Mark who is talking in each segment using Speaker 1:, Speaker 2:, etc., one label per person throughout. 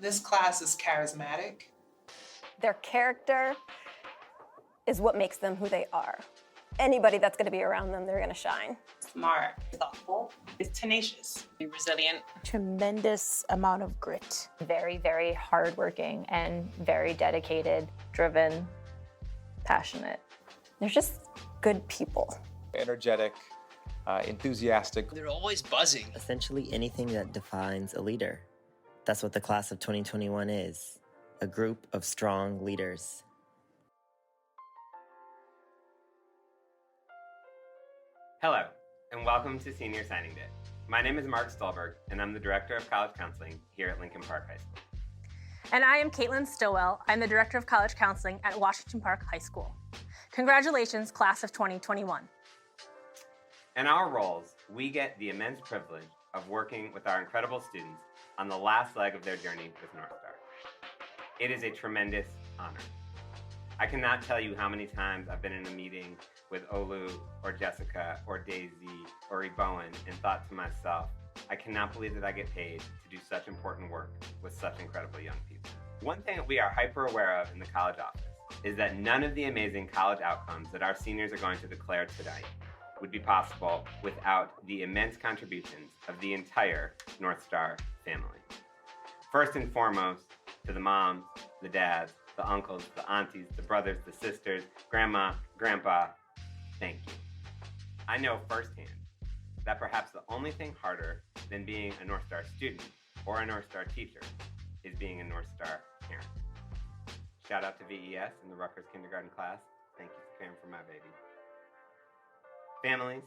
Speaker 1: This class is charismatic.
Speaker 2: Their character is what makes them who they are. Anybody that's going to be around them, they're going to shine.
Speaker 3: Smart, thoughtful, is tenacious, resilient.
Speaker 4: Tremendous amount of grit.
Speaker 5: Very, very hardworking and very dedicated, driven, passionate.
Speaker 2: They're just good people.
Speaker 6: Energetic, enthusiastic.
Speaker 7: They're always buzzing.
Speaker 8: Essentially anything that defines a leader. That's what the class of 2021 is. A group of strong leaders.
Speaker 9: Hello, and welcome to Senior Signing Day. My name is Mark Stolberg, and I'm the Director of College Counseling here at Lincoln Park High School.
Speaker 10: And I am Caitlin Stillwell. I'm the Director of College Counseling at Washington Park High School. Congratulations, class of 2021.
Speaker 9: In our roles, we get the immense privilege of working with our incredible students on the last leg of their journey with North Star. It is a tremendous honor. I cannot tell you how many times I've been in a meeting with Olu or Jessica or Daisy or Ebowen and thought to myself, I cannot believe that I get paid to do such important work with such incredible young people. One thing that we are hyper aware of in the college office is that none of the amazing college outcomes that our seniors are going to declare tonight would be possible without the immense contributions of the entire North Star family. First and foremost, to the moms, the dads, the uncles, the aunties, the brothers, the sisters, grandma, grandpa, thank you. I know firsthand that perhaps the only thing harder than being a North Star student or a North Star teacher is being a North Star parent. Shout out to VES and the Rutgers kindergarten class. Thank you for caring for my baby. Families,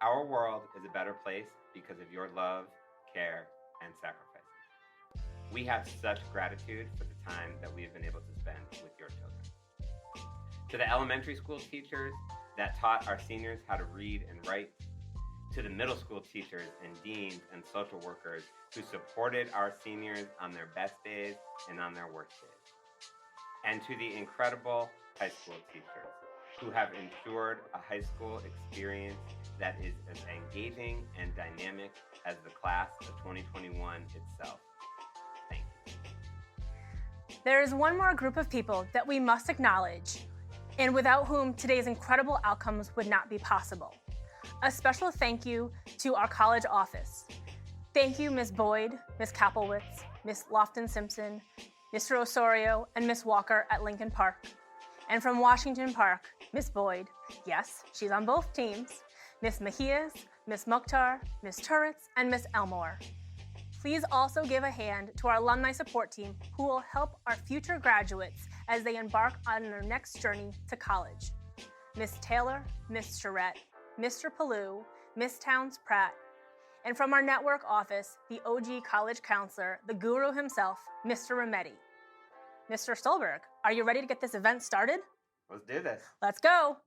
Speaker 9: our world is a better place because of your love, care, and sacrifices. We have such gratitude for the time that we have been able to spend with your children. To the elementary school teachers that taught our seniors how to read and write, to the middle school teachers and deans and social workers who supported our seniors on their best days and on their worst days, and to the incredible high school teachers who have ensured a high school experience that is as engaging and dynamic as the class of 2021 itself. Thank you.
Speaker 10: There is one more group of people that we must acknowledge, and without whom today's incredible outcomes would not be possible. A special thank you to our college office. Thank you, Ms. Boyd, Ms. Kaplowitz, Ms. Lofton-Simpson, Mr. Osorio, and Ms. Walker at Lincoln Park. And from Washington Park, Ms. Boyd, yes, she's on both teams, Ms. Mejias, Ms. Mukhtar, Ms. Turitz, and Ms. Elmore. Please also give a hand to our alumni support team who will help our future graduates as they embark on their next journey to college. Ms. Taylor, Ms. Charette, Mr. Palou, Ms. Towns-Pratt, and from our network office, the OG college counselor, the guru himself, Mr. Rametti. Mr. Stolberg, are you ready to get this event started?
Speaker 9: Let's do this.
Speaker 10: Let's go.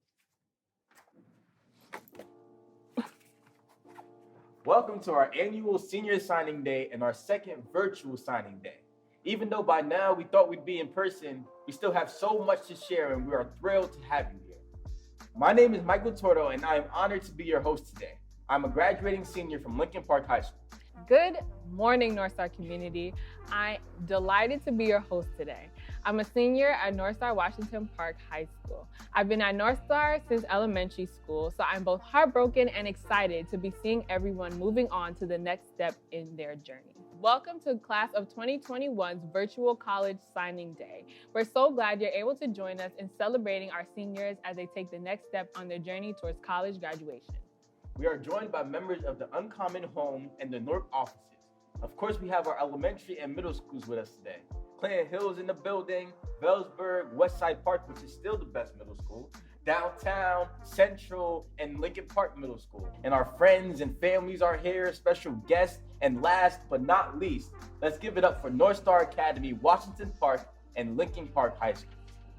Speaker 11: Welcome to our annual Senior Signing Day and our second virtual signing day. Even though by now we thought we'd be in person, we still have so much to share and we are thrilled to have you here. My name is Michael Torto and I am honored to be your host today. I'm a graduating senior from Lincoln Park High School.
Speaker 12: Good morning, North Star community. I'm delighted to be your host today. I'm a senior at North Star Washington Park High School. I've been at North Star since elementary school, so I'm both heartbroken and excited to be seeing everyone moving on to the next step in their journey. Welcome to class of 2021's virtual college signing day. We're so glad you're able to join us in celebrating our seniors as they take the next step on their journey towards college graduation.
Speaker 11: We are joined by members of the Uncommon Home and the North offices. Of course, we have our elementary and middle schools with us today. Clinton Hills in the building, Bellsburg, Westside Park, which is still the best middle school, Downtown, Central, and Lincoln Park Middle School. And our friends and families are here, special guests, and last but not least, let's give it up for North Star Academy, Washington Park, and Lincoln Park High School.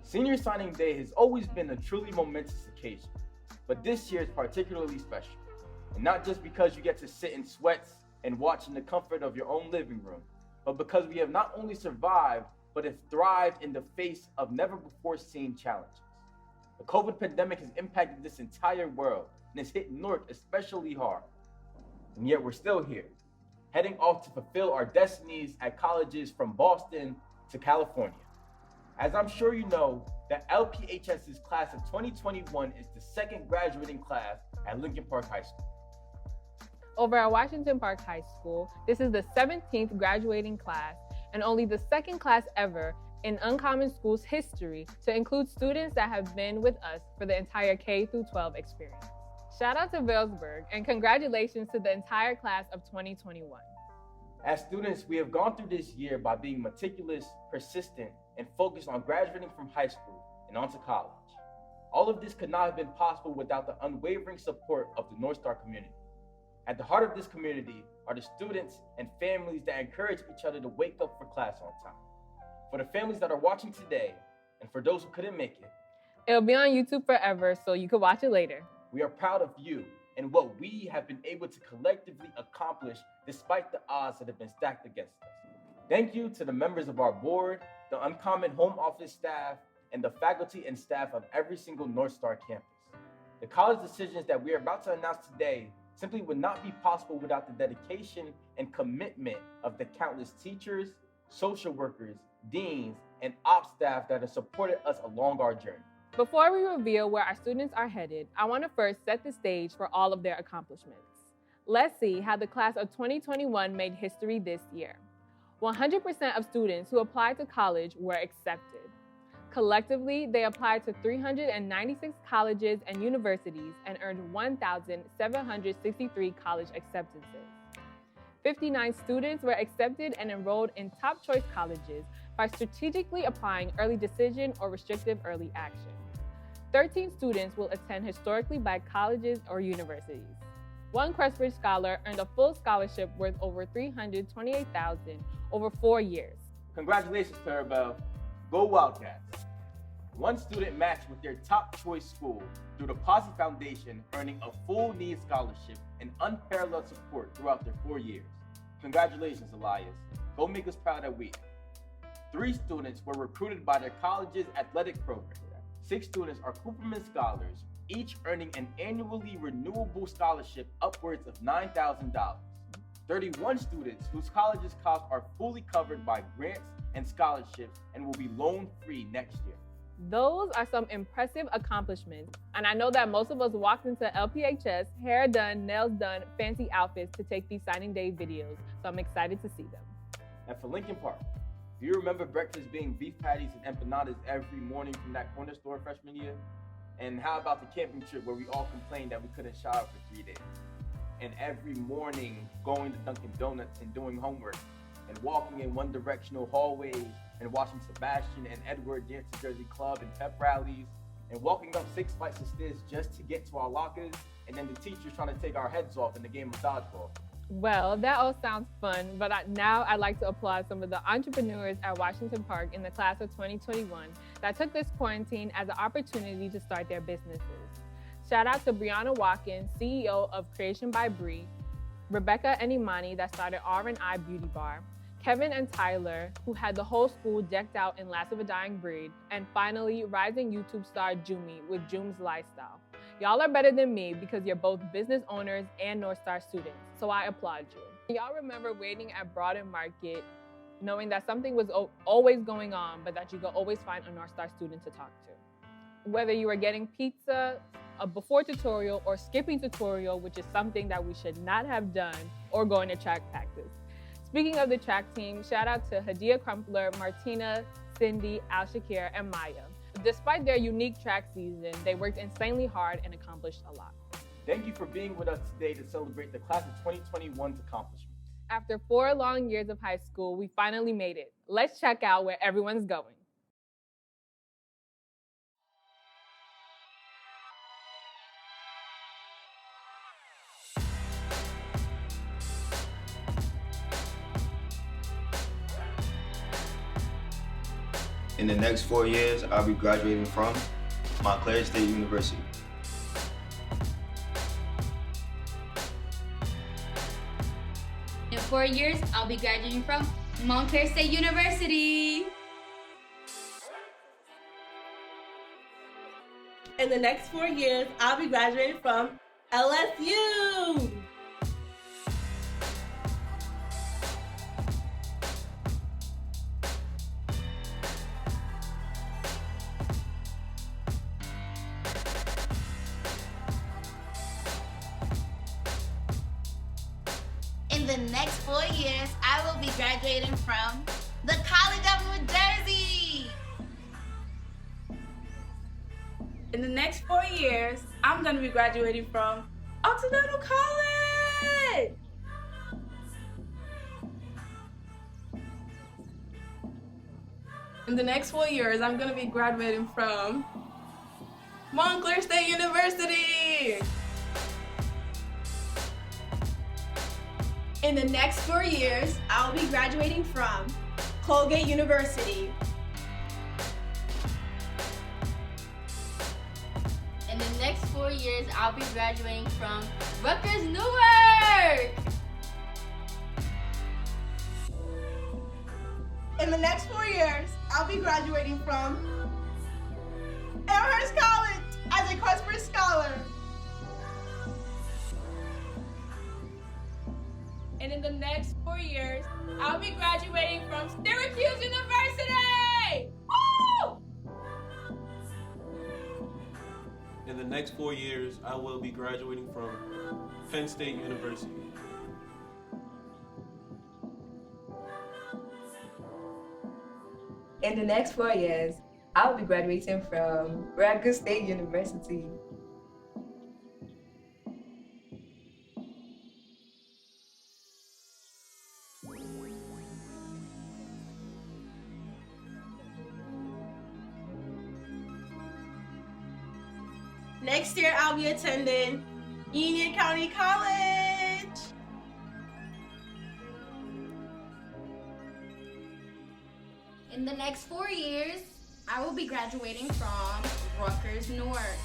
Speaker 11: Senior Signing Day has always been a truly momentous occasion, but this year is particularly special. And not just because you get to sit in sweats and watch in the comfort of your own living room, but because we have not only survived, but have thrived in the face of never before seen challenges. The COVID pandemic has impacted this entire world and has hit North especially hard. And yet we're still here. heading off to fulfill our destinies at colleges from Boston to California. As I'm sure you know, the LPHS's class of 2021 is the second graduating class at Lincoln Park High School.
Speaker 12: Over at Washington Park High School, this is the 17th graduating class and only the second class ever in Uncommon School's history to include students that have been with us for the entire K-12 experience. Shout out to Vailsburg and congratulations to the entire class of 2021.
Speaker 11: As students, we have gone through this year by being meticulous, persistent, and focused on graduating from high school and onto college. All of this could not have been possible without the unwavering support of the North Star community. At the heart of this community are the students and families that encourage each other to wake up for class on time. For the families that are watching today, and for those who couldn't make it,
Speaker 12: it'll be on YouTube forever, so you can watch it later.
Speaker 11: We are proud of you and what we have been able to collectively accomplish despite the odds that have been stacked against us. Thank you to the members of our board, the Uncommon Home Office staff, and the faculty and staff of every single North Star campus. The college decisions that we are about to announce today simply would not be possible without the dedication and commitment of the countless teachers, social workers, deans, and ops staff that have supported us along our journey.
Speaker 12: Before we reveal where our students are headed, I want to first set the stage for all of their accomplishments. Let's see how the class of 2021 made history this year. 100% of students who applied to college were accepted. Collectively, they applied to 396 colleges and universities and earned 1,763 college acceptances. 59 students were accepted and enrolled in top choice colleges by strategically applying early decision or restrictive early action. 13 students will attend historically black colleges or universities. One Crestbridge scholar earned a full scholarship worth over $328,000 over 4 years.
Speaker 11: Congratulations, Clarabelle. Go Wildcats. One student matched with their top choice school through the Posse Foundation, earning a full need scholarship and unparalleled support throughout their 4 years. Congratulations, Elias. Go make us proud at Wheaton. 3 students were recruited by their college's athletic program. 6 students are Cooperman scholars, each earning an annually renewable scholarship upwards of $9,000. 31 students whose colleges' costs are fully covered by grants and scholarships and will be loan-free next year.
Speaker 12: Those are some impressive accomplishments, and I know that most of us walked into LPHS, hair done, nails done, fancy outfits to take these signing day videos, so I'm excited to see them.
Speaker 11: And for Lincoln Park, do you remember breakfast being beef patties and empanadas every morning from that corner store freshman year? And how about the camping trip where we all complained that we couldn't shower for 3 days? And every morning going to Dunkin' Donuts and doing homework and walking in one-directional hallways and watching Sebastian and Edward dance to Jersey Club and pep rallies and walking up 6 flights of stairs just to get to our lockers and then the teachers trying to take our heads off in the game of dodgeball.
Speaker 12: Well, that all sounds fun, but now I'd like to applaud some of the entrepreneurs at Washington Park in the class of 2021 that took this quarantine as an opportunity to start their businesses. Shout out to Brianna Watkins, CEO of Creation by Bree, Rebecca and Imani that started R&I Beauty Bar, Kevin and Tyler, who had the whole school decked out in Last of a Dying Breed, and finally, rising YouTube star Jumi with Jum's Lifestyle. Y'all are better than me because you're both business owners and North Star students, so I applaud you. Y'all remember waiting at Broaden Market, knowing that something was always going on, but that you could always find a North Star student to talk to. Whether you were getting pizza, a before tutorial, or skipping tutorial, which is something that we should not have done, or going to track practice. Speaking of the track team, shout out to Hadia Crumpler, Martina, Cindy, Al-Shakir, and Maya. Despite their unique track season, they worked insanely hard and accomplished a lot.
Speaker 11: Thank you for being with us today to celebrate the class of 2021's accomplishments.
Speaker 12: After 4 long years of high school, we finally made it. Let's check out where everyone's going.
Speaker 7: In the next 4 years, I'll be graduating from Montclair State University.
Speaker 13: In 4 years, I'll be graduating from Montclair State University.
Speaker 14: In the next 4 years, I'll be graduating from LSU.
Speaker 13: next 4 years, I will be graduating from the College of New Jersey.
Speaker 14: In the next 4 years, I'm going to be graduating from Occidental College. In the next 4 years, I'm going to be graduating from Montclair State University.
Speaker 15: In the next 4 years, I'll be graduating from Colgate University.
Speaker 13: In the next 4 years, I'll be graduating from Rutgers Newark.
Speaker 15: In the next 4 years, I'll be graduating from Amherst College as a Questbridge Scholar.
Speaker 14: And in the next 4 years, I'll be graduating from Syracuse University. Woo!
Speaker 16: In the next 4 years, I will be graduating from Penn State University.
Speaker 17: In the next 4 years, I'll be graduating from Syracuse State University.
Speaker 15: Next year, I'll be attending Union County College.
Speaker 13: In the next 4 years, I will be graduating from Rutgers Newark.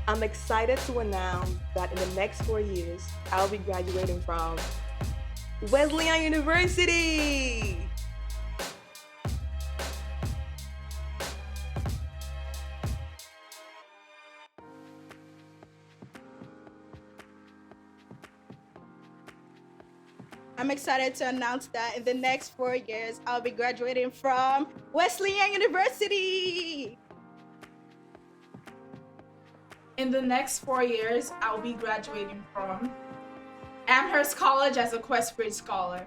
Speaker 17: I'm excited to announce that in the next 4 years, I'll be graduating from Wesleyan University.
Speaker 15: I'm excited to announce that in the next 4 years, I'll be graduating from Wesleyan University.
Speaker 14: In the next 4 years, I'll be graduating from Amherst College as a Questbridge Scholar.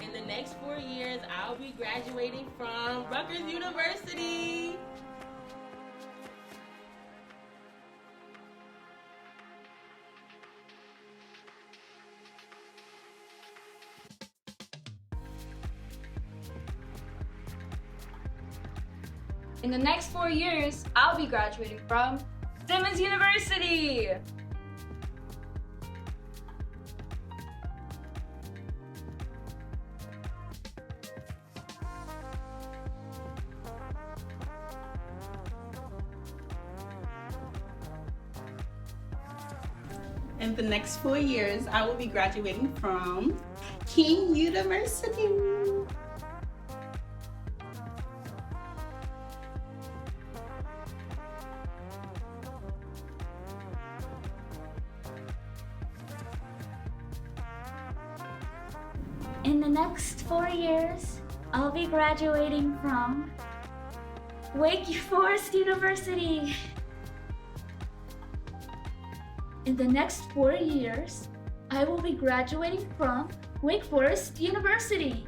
Speaker 15: In the next 4 years, I'll be graduating from Rutgers University.
Speaker 18: In the next 4 years, I'll be graduating from Simmons University.
Speaker 15: In the next 4 years, I will be graduating from King University.
Speaker 19: In the next 4 years, I'll be graduating from Wake Forest University. In the next 4 years, I will be graduating from Wake Forest University.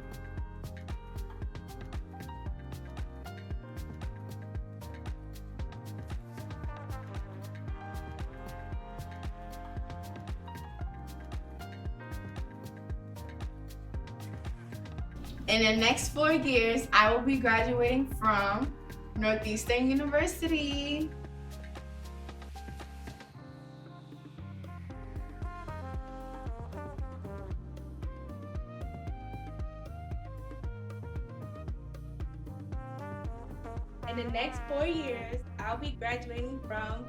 Speaker 15: In the next 4 years, I will be graduating from Northeastern University. In the next 4 years, I'll be graduating from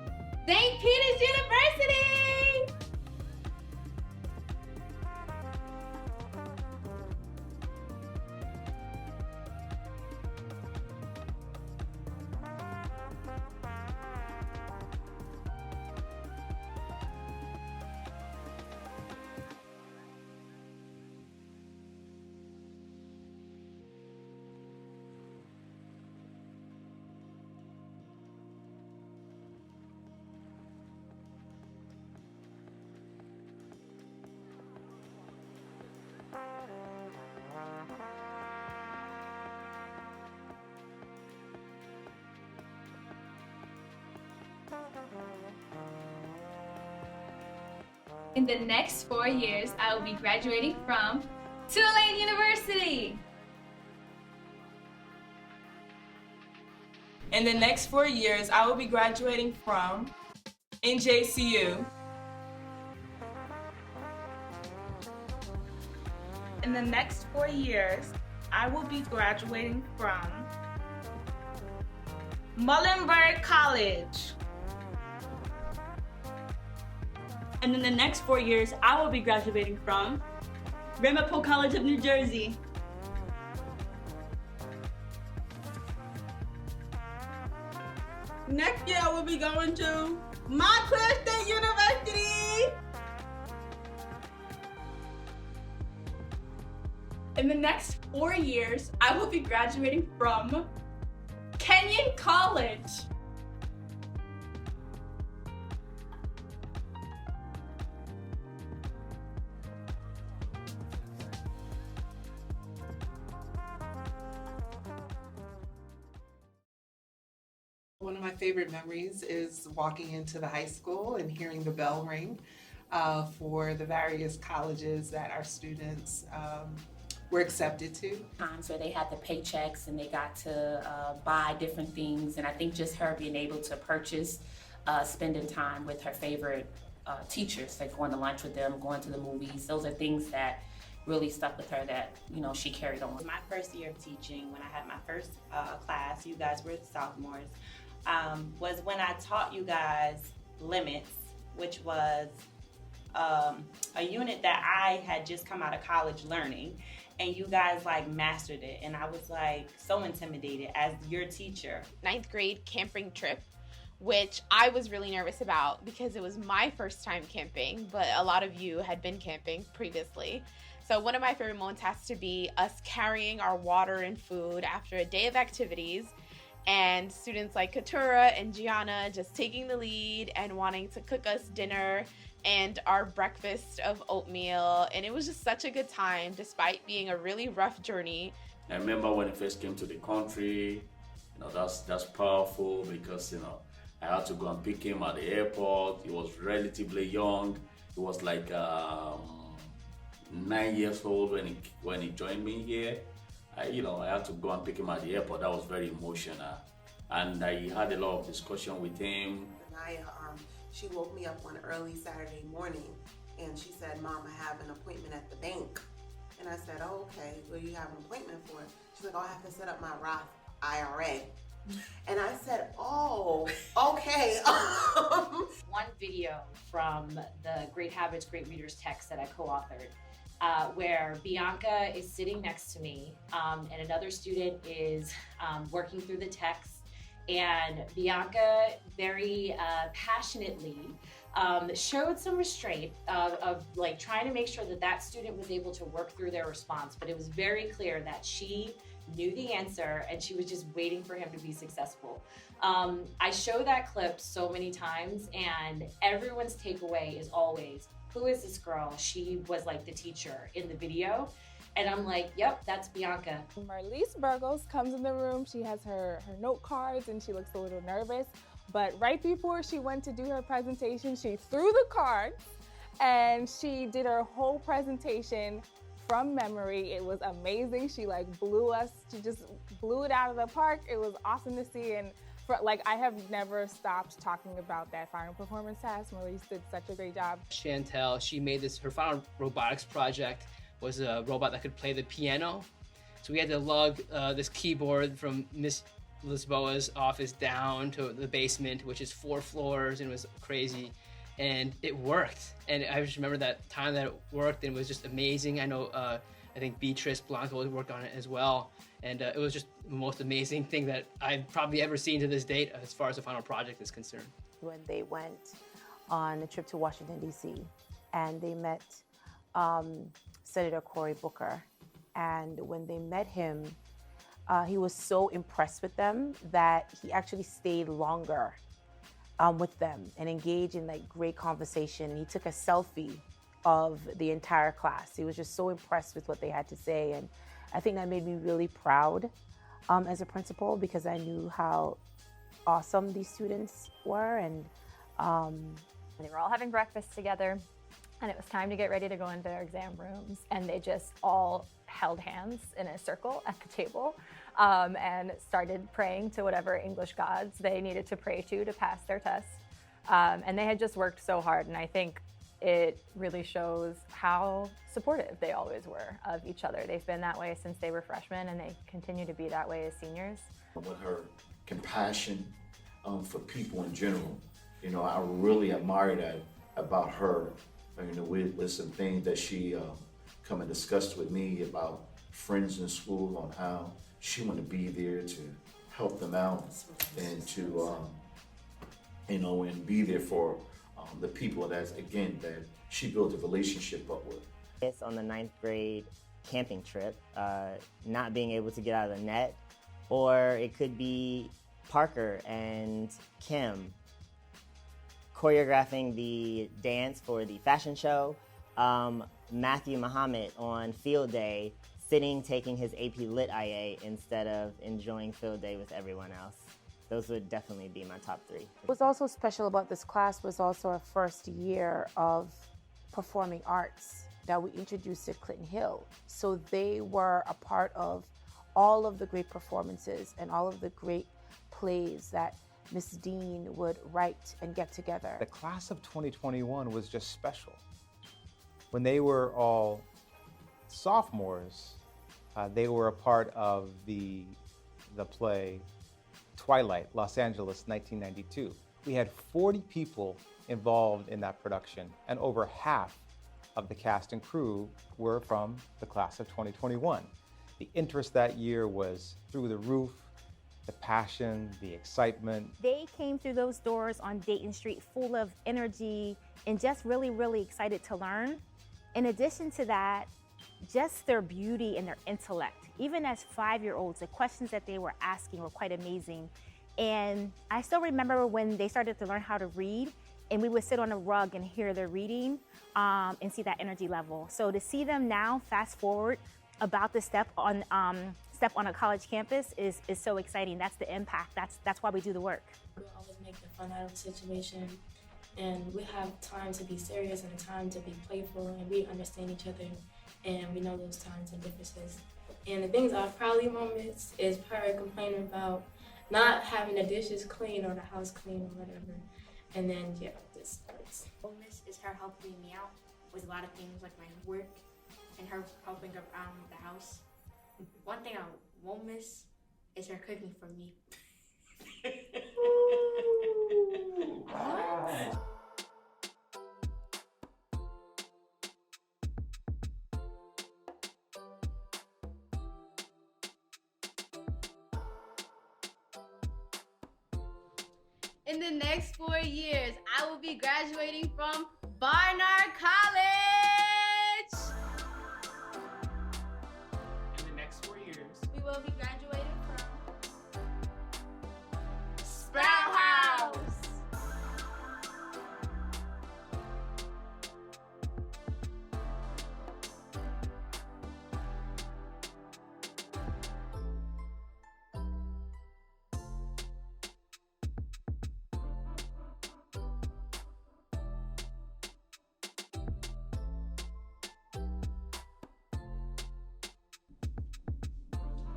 Speaker 15: St. Peter's University.
Speaker 18: In the next 4 years, I will be graduating from Tulane University.
Speaker 14: In the next 4 years, I will be graduating from NJCU. In the next 4 years, I will be graduating from Muhlenberg College.
Speaker 20: And in the next 4 years, I will be graduating from Ramapo College of New Jersey.
Speaker 15: Next year, I will be going to Montclair State University.
Speaker 14: In the next 4 years, I will be graduating from Kenyon College.
Speaker 1: One of my favorite memories is walking into the high school and hearing the bell ring for the various colleges that our students were accepted to.
Speaker 21: Times where they had the paychecks and they got to buy different things, and I think just her being able to purchase, spending time with her favorite teachers, like going to lunch with them, going to the movies, those are things that really stuck with her that, you know, she carried on.
Speaker 22: My first year of teaching, when I had my first class, you guys were sophomores, was when I taught you guys limits, which was a unit that I had just come out of college learning, and you guys like mastered it, and I was like so intimidated as your teacher.
Speaker 23: 9th grade camping trip, which I was really nervous about because it was my first time camping, but a lot of you had been camping previously. So one of my favorite moments has to be us carrying our water and food after a day of activities, and students like Katura and Gianna just taking the lead and wanting to cook us dinner and our breakfast of oatmeal. And it was just such a good time despite being a really rough journey.
Speaker 24: I remember when I first came to the country, that's powerful because, I had to go and pick him at the airport. He was relatively young. He was like 9 years old when he joined me here. I had to go and pick him at the airport. That was very emotional. And I had a lot of discussion with him.
Speaker 25: Naya, she woke me up one early Saturday morning and she said, "Mom, I have an appointment at the bank." And I said, "Oh, okay, what do you have an appointment for?" She's like, "Oh, I have to set up my Roth IRA. And I said, "Oh, okay."
Speaker 26: One video from the Great Habits, Great Readers text that I co-authored, where Bianca is sitting next to me and another student is working through the text, and Bianca very passionately showed some restraint of like trying to make sure that student was able to work through their response, but it was very clear that she knew the answer and she was just waiting for him to be successful. I show that clip so many times and everyone's takeaway is always, who is this girl? She was like the teacher in the video. And I'm like, yep, that's Bianca.
Speaker 12: Marlise Burgos comes in the room. She has her note cards and she looks a little nervous. But right before she went to do her presentation, she threw the cards and she did her whole presentation from memory. It was amazing. She she just blew it out of the park. It was awesome to see. And I have never stopped talking about that final performance task. Marlise did such a great job.
Speaker 27: Chantel, she made her final robotics project was a robot that could play the piano. So we had to lug this keyboard from Miss Lisboa's office down to the basement, which is 4 floors, and it was crazy. And it worked. And I just remember that time that it worked, and it was just amazing. I know, I think Beatrice Blanco worked on it as well. And it was just the most amazing thing that I've probably ever seen to this date as far as the final project is concerned.
Speaker 4: When they went on a trip to Washington, D.C., and they met Senator Cory Booker. And when they met him, he was so impressed with them that he actually stayed longer with them and engaged in great conversation. He took a selfie of the entire class. He was just so impressed with what they had to say. And I think that made me really proud as a principal, because I knew how awesome these students were. And
Speaker 2: They were all having breakfast together, and it was time to get ready to go into their exam rooms, and they just all held hands in a circle at the table and started praying to whatever English gods they needed to pray to pass their test. And they had just worked so hard, and I think it really shows how supportive they always were of each other. They've been that way since they were freshmen, and they continue to be that way as seniors.
Speaker 3: With her compassion for people in general, you know, I really admire that about her. You know, with some things that she come and discussed with me about friends in school, on how she wanted to be there to help them out and to, you know, and be there for the people that she built a relationship up with.
Speaker 5: It's on the 9th grade camping trip, not being able to get out of the net, or it could be Parker and Kim choreographing the dance for the fashion show, Matthew Muhammad on field day sitting taking his AP Lit IA instead of enjoying field day with everyone else. Those would definitely be my top 3.
Speaker 4: What's also special about this class was also our first year of performing arts that we introduced at Clinton Hill. So they were a part of all of the great performances and all of the great plays that Miss Dean would write and get together.
Speaker 6: The class of 2021 was just special. When they were all sophomores, they were a part of the play Twilight, Los Angeles, 1992. We had 40 people involved in that production, and over half of the cast and crew were from the class of 2021. The interest that year was through the roof, the passion, the excitement.
Speaker 2: They came through those doors on Dayton Street full of energy and just really, really excited to learn. In addition to that, just their beauty and their intellect. Even as 5-year-olds, the questions that they were asking were quite amazing. And I still remember when they started to learn how to read, and we would sit on a rug and hear their reading and see that energy level. So to see them now, fast forward, about to step on a college campus is so exciting. That's the impact. That's why we do the work.
Speaker 8: We always make the fun out of the situation, and we have time to be serious and time to be playful, and we understand each other, and we know those times and differences. And the things I've probably moments is probably complaining about not having the dishes clean or the house clean or whatever. And then, yeah, this hurts.
Speaker 9: Bonus is her helping me out with a lot of things like my work and her helping around the house. One thing I won't miss is her cooking for me.
Speaker 8: What?
Speaker 13: In the next 4 years, I will be graduating from Barnard College.
Speaker 27: In the next 4 years,
Speaker 13: We will be graduating from
Speaker 9: Sprout House.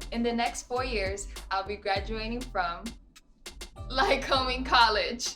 Speaker 12: In the next 4 years, I'll be graduating from Lycoming College.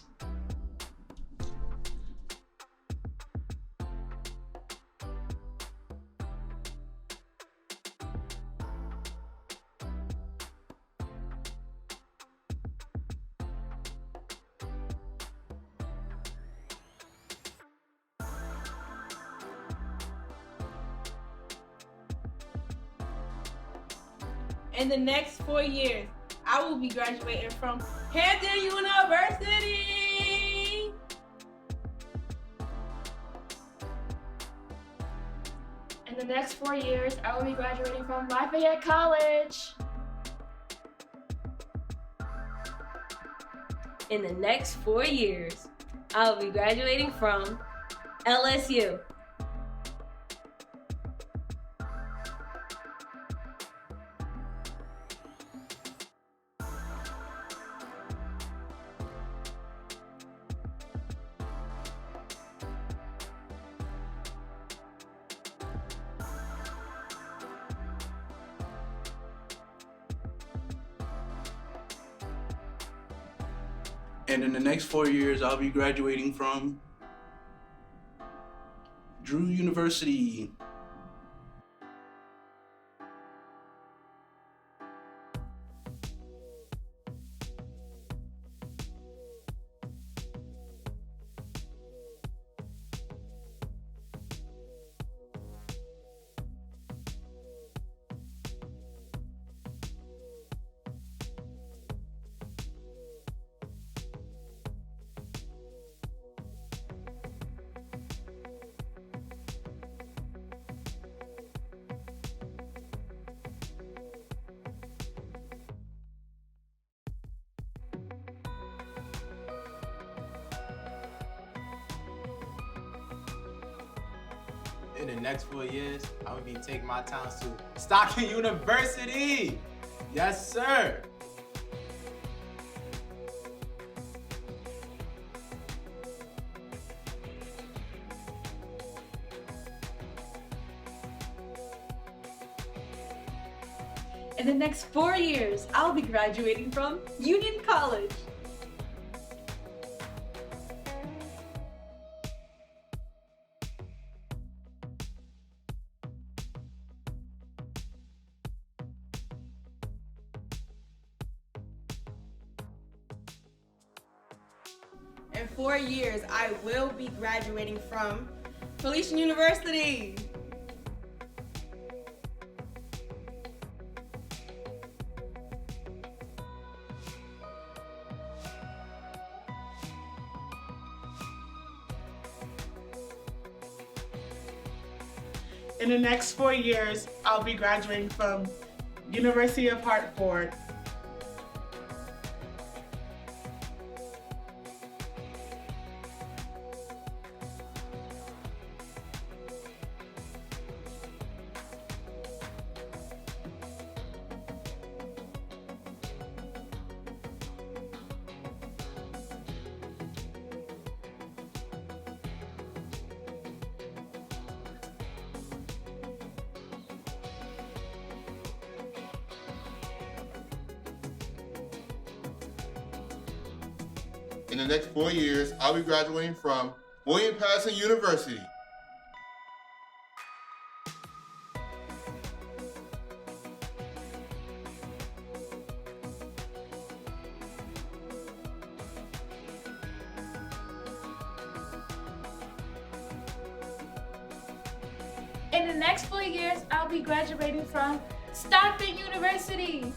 Speaker 14: In the next 4 years, I will be graduating from Hampton University.
Speaker 18: In the next 4 years, I will be graduating from Lafayette College.
Speaker 20: In the next 4 years, I'll be graduating from LSU.
Speaker 7: And in the next 4 years, I'll be graduating from Drew University.
Speaker 6: In the next 4 years, I'm gonna be taking my talents to Stockton University. Yes, sir.
Speaker 20: In the next 4 years, I'll be graduating from Union College.
Speaker 14: In 4 years, I will be graduating from Felician University.
Speaker 10: In the next 4 years, I'll be graduating from University of Hartford.
Speaker 11: In the next 4 years, I'll be graduating from William Patterson University.
Speaker 18: In the next 4 years, I'll be graduating from Stockton University.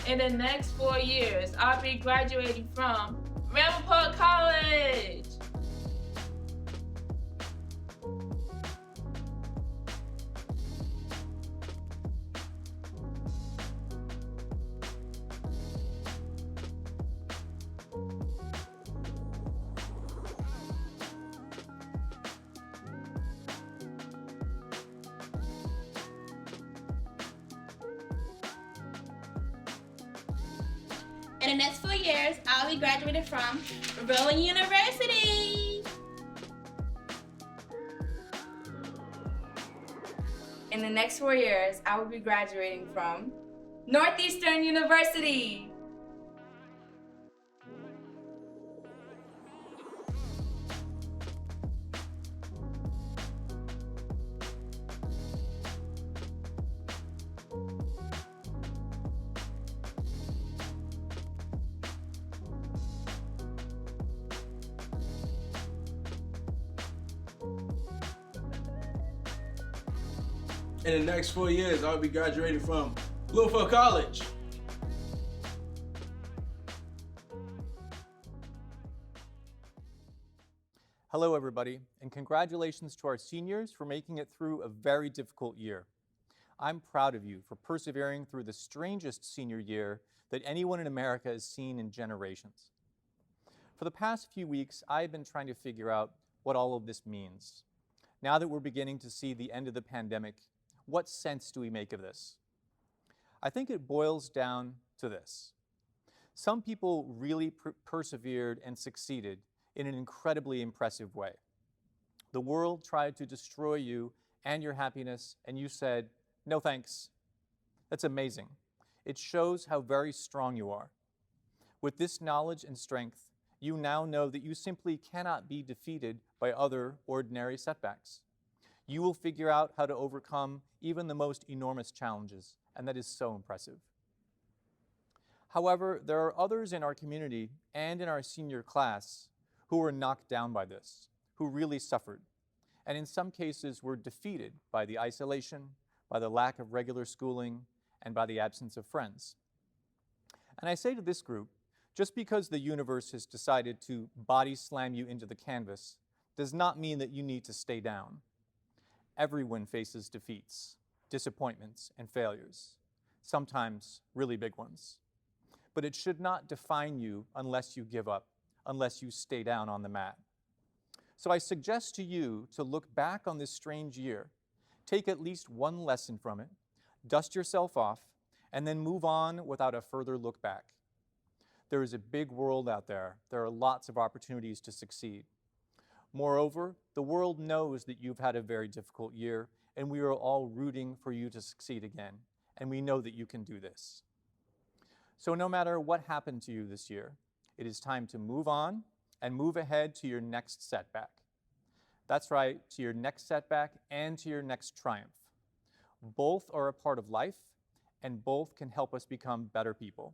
Speaker 14: In the next 4 years, I'll be graduating from Ramapo College.
Speaker 9: In the next 4 years, I'll be graduating from Rowan University.
Speaker 14: In the next 4 years, I will be graduating from Northeastern University.
Speaker 7: In the next 4 years, I'll be graduating from Louisville College.
Speaker 1: Hello, everybody, and congratulations to our seniors for making it through a very difficult year. I'm proud of you for persevering through the strangest senior year that anyone in America has seen in generations. For the past few weeks, I've been trying to figure out what all of this means. Now that we're beginning to see the end of the pandemic, what sense do we make of this? I think it boils down to this. Some people really persevered and succeeded in an incredibly impressive way. The world tried to destroy you and your happiness, and you said, no thanks. That's amazing. It shows how very strong you are. With this knowledge and strength, you now know that you simply cannot be defeated by other ordinary setbacks. You will figure out how to overcome even the most enormous challenges, and that is so impressive. However, there are others in our community and in our senior class who were knocked down by this, who really suffered, and in some cases were defeated by the isolation, by the lack of regular schooling, and by the absence of friends. And I say to this group, just because the universe has decided to body slam you into the canvas does not mean that you need to stay down. Everyone faces defeats, disappointments, and failures, sometimes really big ones. But it should not define you unless you give up, unless you stay down on the mat. So I suggest to you to look back on this strange year, take at least one lesson from it, dust yourself off, and then move on without a further look back. There is a big world out there. There are lots of opportunities to succeed. Moreover, the world knows that you've had a very difficult year, and we are all rooting for you to succeed again, and we know that you can do this. So no matter what happened to you this year, it is time to move on and move ahead to your next setback. That's right, to your next setback and to your next triumph. Both are a part of life, and both can help us become better people.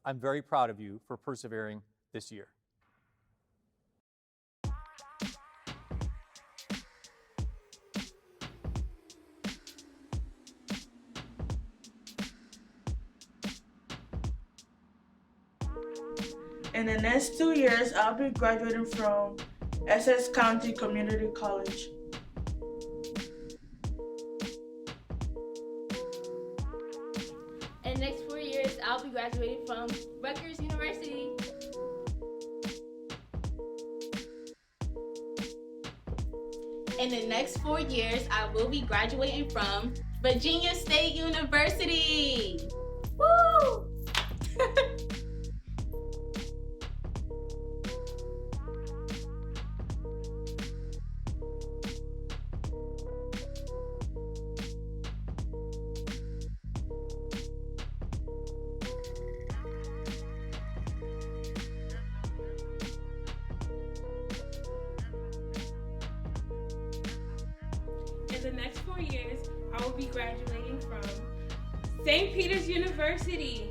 Speaker 1: I'm very proud of you for persevering this year.
Speaker 10: In the next 2 years, I'll be graduating from Essex County Community College.
Speaker 13: In the next 4 years, I'll be graduating from Rutgers University.
Speaker 14: In the next 4 years, I will be graduating from Virginia State University. Woo!
Speaker 12: In the next 4 years, I will be graduating from St. Peter's University.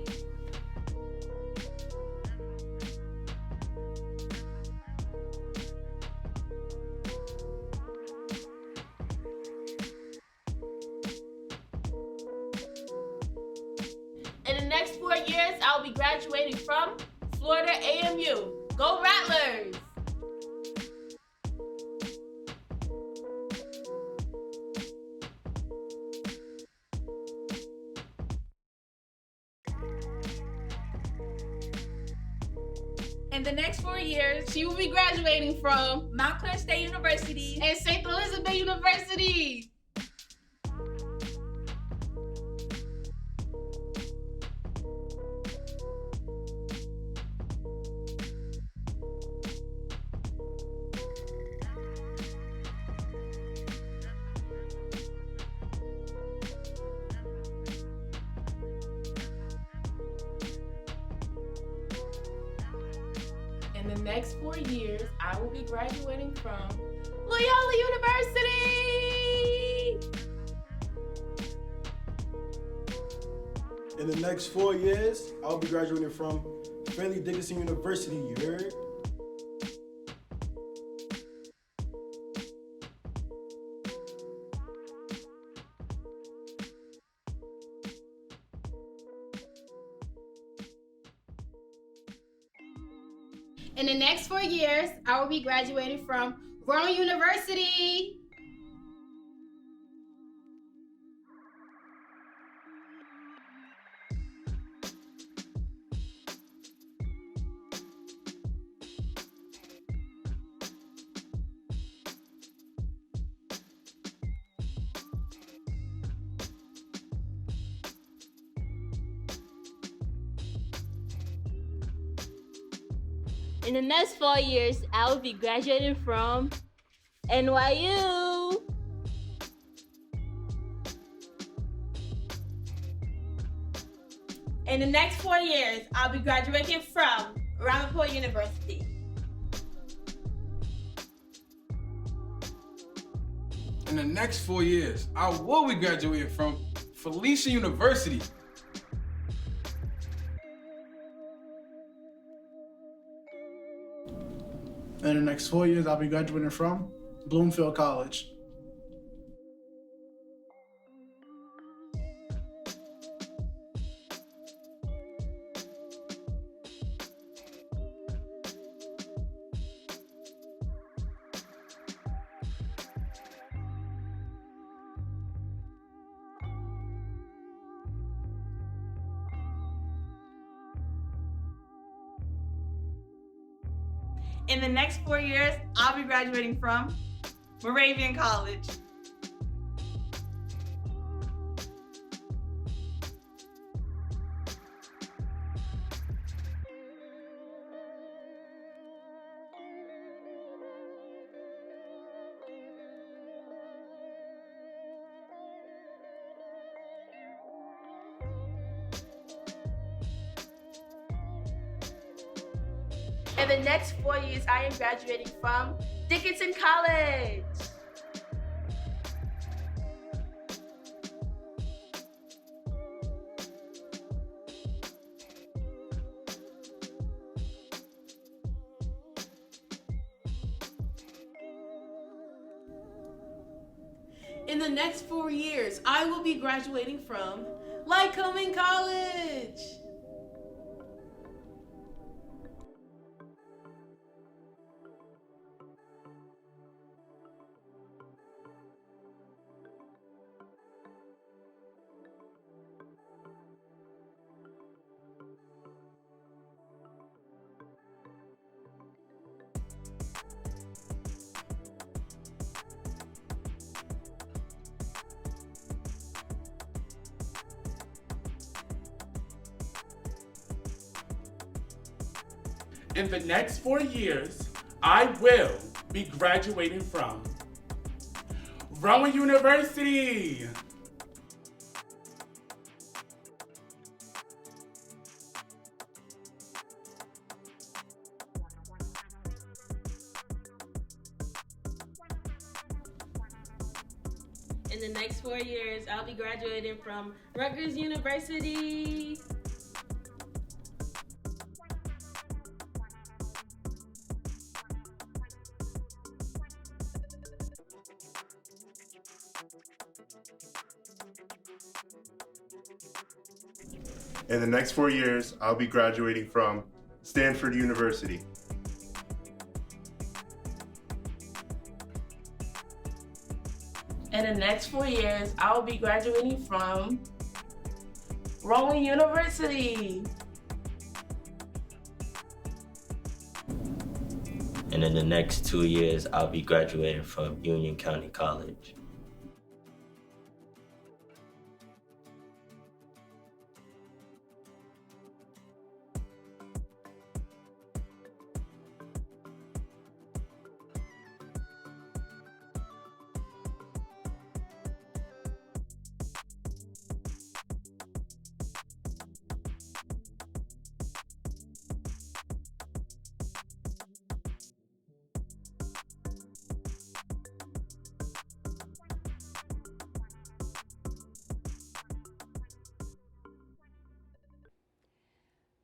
Speaker 14: In the next 4 years, I'll be graduating from Florida AMU. Go Rattlers! In the next 4 years, she will be graduating from Mount Clair State University and St. Elizabeth University. In the next 4 years, I will be graduating from Loyola University!
Speaker 15: In the next 4 years, I'll be graduating from Fairleigh Dickinson University, you heard?
Speaker 14: In the next 4 years, I will be graduating from Rowan University.
Speaker 13: In the next 4 years, I will be graduating from NYU.
Speaker 10: In the next 4 years, I'll be graduating from Ramapo University.
Speaker 7: In the next 4 years, I will be graduating from Felicia University.
Speaker 15: In the next 4 years, I'll be graduating from Bloomfield College.
Speaker 10: In the next 4 years, I'll be graduating from Moravian College. In the next 4 years, I am graduating from Dickinson College. In the next 4 years, I will be graduating from Lycoming College.
Speaker 16: In the next 4 years, I will be graduating from Rowan University.
Speaker 10: In the next 4 years, I'll be graduating from Rutgers University.
Speaker 11: In the next 4 years, I'll be graduating from Stanford University.
Speaker 10: In the next 4 years, I will be graduating from Rowan University.
Speaker 17: And in the next 2 years, I'll be graduating from Union County College.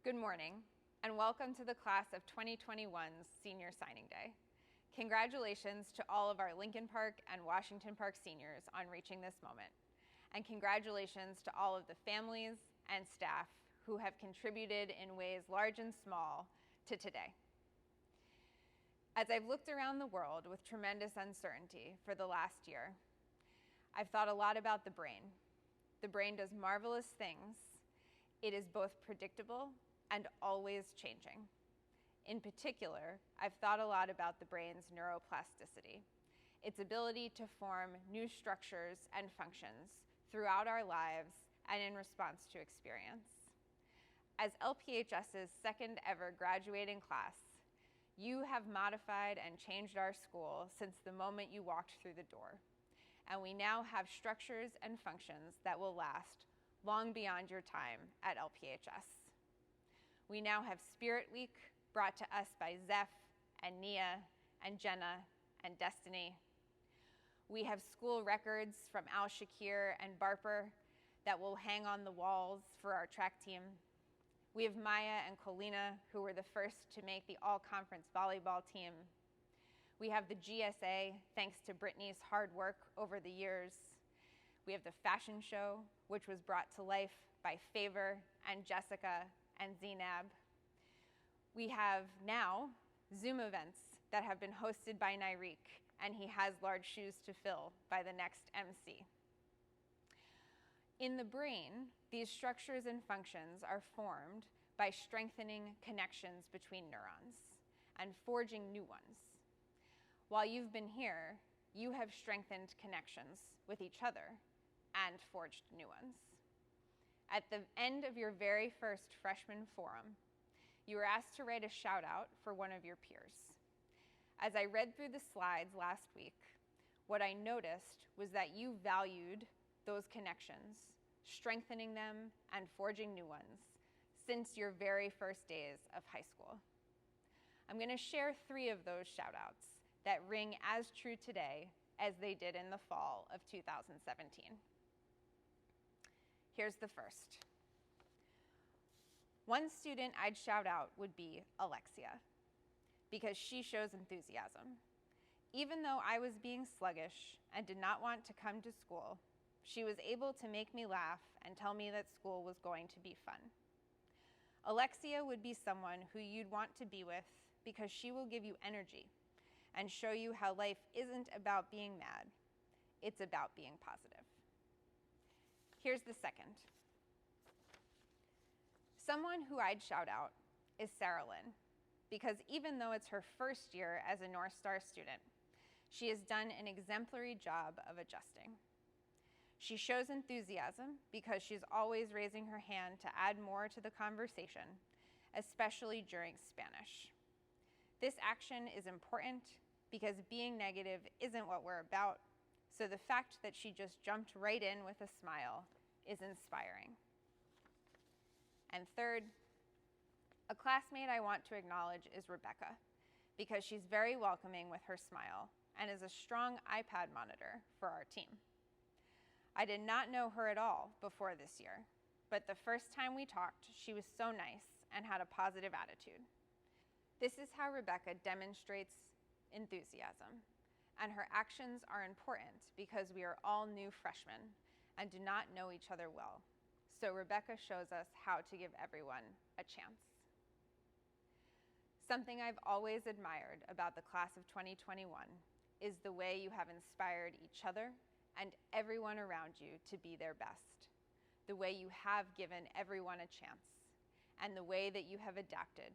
Speaker 19: Good morning, and welcome to the class of 2021's Senior Signing Day. Congratulations to all of our Lincoln Park and Washington Park seniors on reaching this moment. And congratulations to all of the families and staff who have contributed in ways large and small to today. As I've looked around the world with tremendous uncertainty for the last year, I've thought a lot about the brain. The brain does marvelous things. It is both predictable and always changing. In particular, I've thought a lot about the brain's neuroplasticity, its ability to form new structures and functions throughout our lives and in response to experience. As LPHS's second ever graduating class, you have modified and changed our school since the moment you walked through the door. And we now have structures and functions that will last long beyond your time at LPHS. We now have Spirit Week, brought to us by Zeph and Nia and Jenna and Destiny. We have school records from Al Shakir and Barper that will hang on the walls for our track team. We have Maya and Colina, who were the first to make the all-conference volleyball team. We have the GSA, thanks to Brittany's hard work over the years. We have the fashion show, which was brought to life by Favor and Jessica and Zainab. We have now Zoom events that have been hosted by Nyreek, and he has large shoes to fill by the next MC. In the brain, these structures and functions are formed by strengthening connections between neurons and forging new ones. While you've been here, you have strengthened connections with each other and forged new ones. At the end of your very first freshman forum, you were asked to write a shout out for one of your peers. As I read through the slides last week, what I noticed was that you valued those connections, strengthening them and forging new ones since your very first days of high school. I'm going to share 3 of those shout outs that ring as true today as they did in the fall of 2017. Here's the first. One student I'd shout out would be Alexia, because she shows enthusiasm. Even though I was being sluggish and did not want to come to school, she was able to make me laugh and tell me that school was going to be fun. Alexia would be someone who you'd want to be with because she will give you energy and show you how life isn't about being mad, it's about being positive. Here's the second. Someone who I'd shout out is Sarah Lynn, because even though it's her first year as a North Star student, she has done an exemplary job of adjusting. She shows enthusiasm because she's always raising her hand to add more to the conversation, especially during Spanish. This action is important because being negative isn't what we're about, so the fact that she just jumped right in with a smile is inspiring. And third, a classmate I want to acknowledge is Rebecca, because she's very welcoming with her smile and is a strong iPad monitor for our team. I did not know her at all before this year, but the first time we talked, she was so nice and had a positive attitude. This is how Rebecca demonstrates enthusiasm, and her actions are important because we are all new freshmen and do not know each other well. So Rebecca shows us how to give everyone a chance. Something I've always admired about the class of 2021 is the way you have inspired each other and everyone around you to be their best, the way you have given everyone a chance, and the way that you have adapted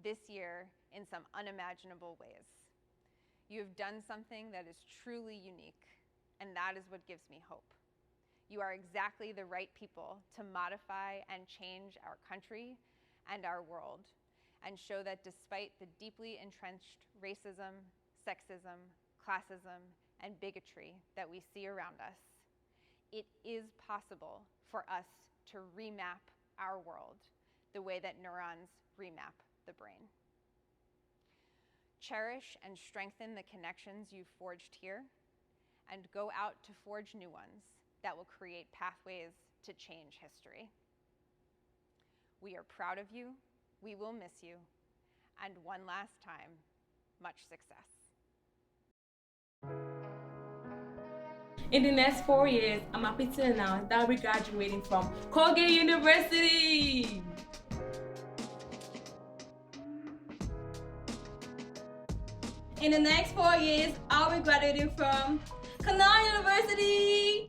Speaker 19: this year in some unimaginable ways. You have done something that is truly unique, and that is what gives me hope. You are exactly the right people to modify and change our country and our world, and show that despite the deeply entrenched racism, sexism, classism, and bigotry that we see around us, it is possible for us to remap our world the way that neurons remap the brain. Cherish and strengthen the connections you've forged here, and go out to forge new ones that will create pathways to change history. We are proud of you, we will miss you, and one last time, much success.
Speaker 10: In the next 4 years, I'm happy to announce that I'll be graduating from Colgate University.
Speaker 18: In the next 4 years, I'll be graduating from TULANE University.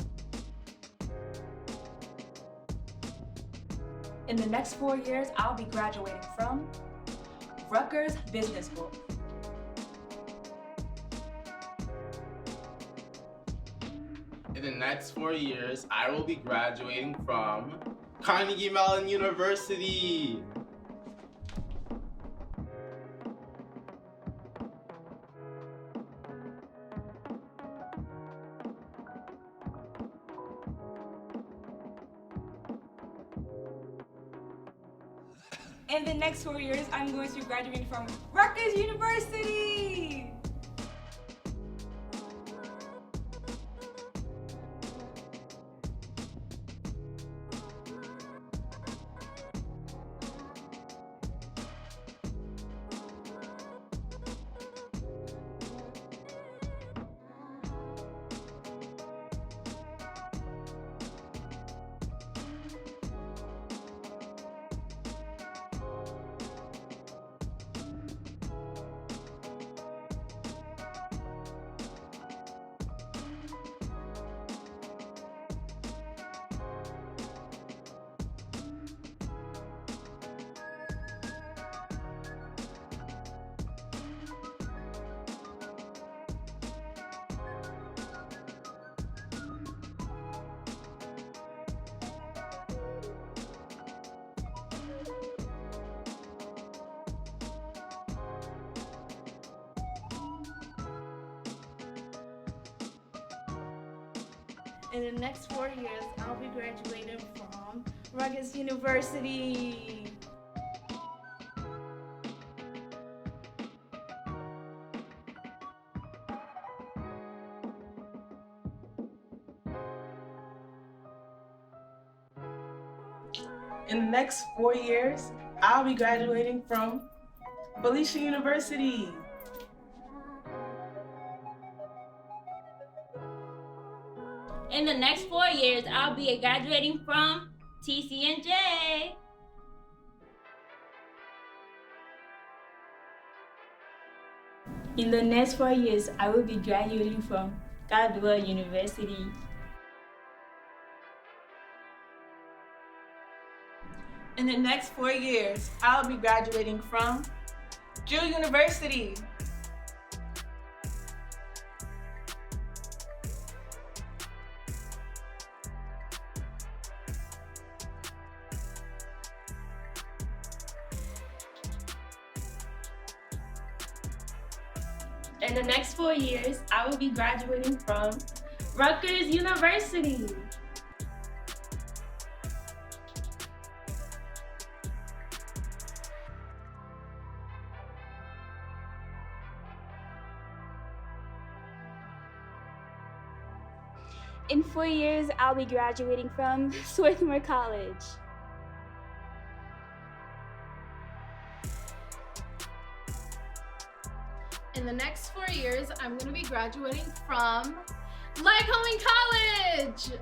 Speaker 3: In the next 4 years, I'll be graduating from Rutgers Business School.
Speaker 16: In the next 4 years, I will be graduating from Carnegie Mellon University.
Speaker 3: In the next 4 years, I'm going to be graduating from Rutgers University.
Speaker 8: In the next 4 years, I'll be graduating from Rutgers University.
Speaker 10: In the next 4 years, I'll be graduating from Felicia University.
Speaker 9: In the next 4 years, I'll be graduating from TCNJ.
Speaker 20: In the next 4 years, I will be graduating from Caldwell University.
Speaker 10: In the next 4 years, I'll be graduating from Drew University.
Speaker 20: In the next 4 years, I will be graduating from Rutgers University.
Speaker 18: In 4 years, I'll be graduating from Swarthmore College.
Speaker 14: In the next 4 years, I'm going to be graduating from Lycoming College.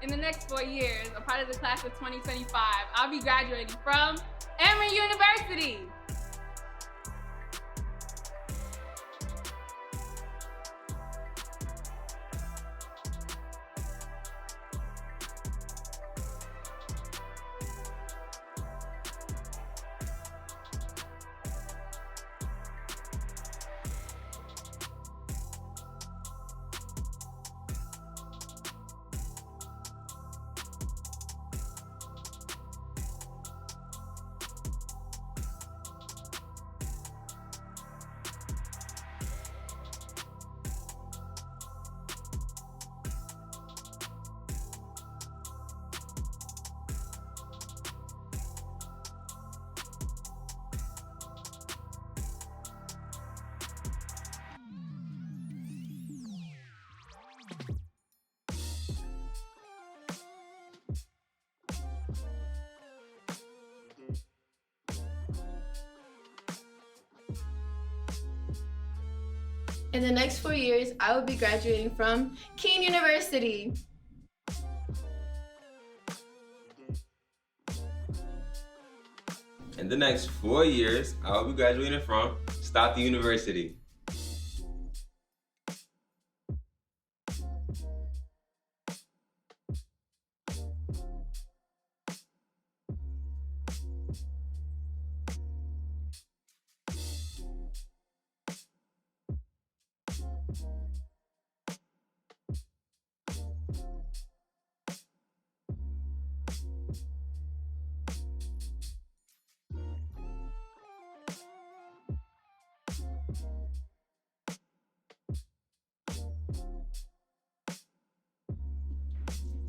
Speaker 12: In the next 4 years, a part of the class of 2025, I'll be graduating from Emory University.
Speaker 13: In the next 4 years, I will be graduating from Keene University.
Speaker 5: In the next 4 years, I will be graduating from Stockton University.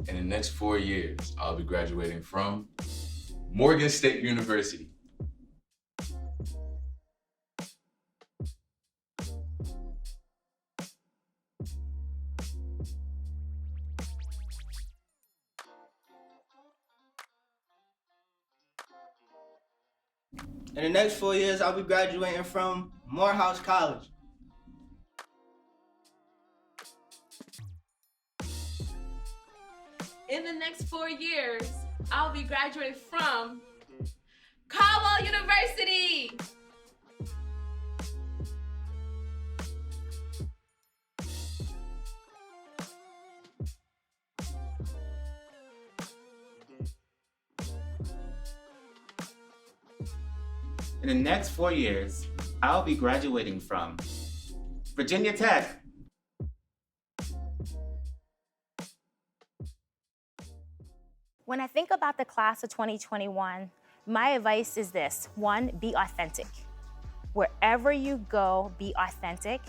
Speaker 21: In the next 4 years, I'll be graduating from Morgan State University.
Speaker 22: In the next 4 years, I'll be graduating from Morehouse College.
Speaker 10: In the next 4 years, I'll be graduating from Caldwell University.
Speaker 6: In the next 4 years, I'll be graduating from Virginia Tech.
Speaker 2: When I think about the class of 2021, my advice is this. 1, be authentic. Wherever you go, be authentic.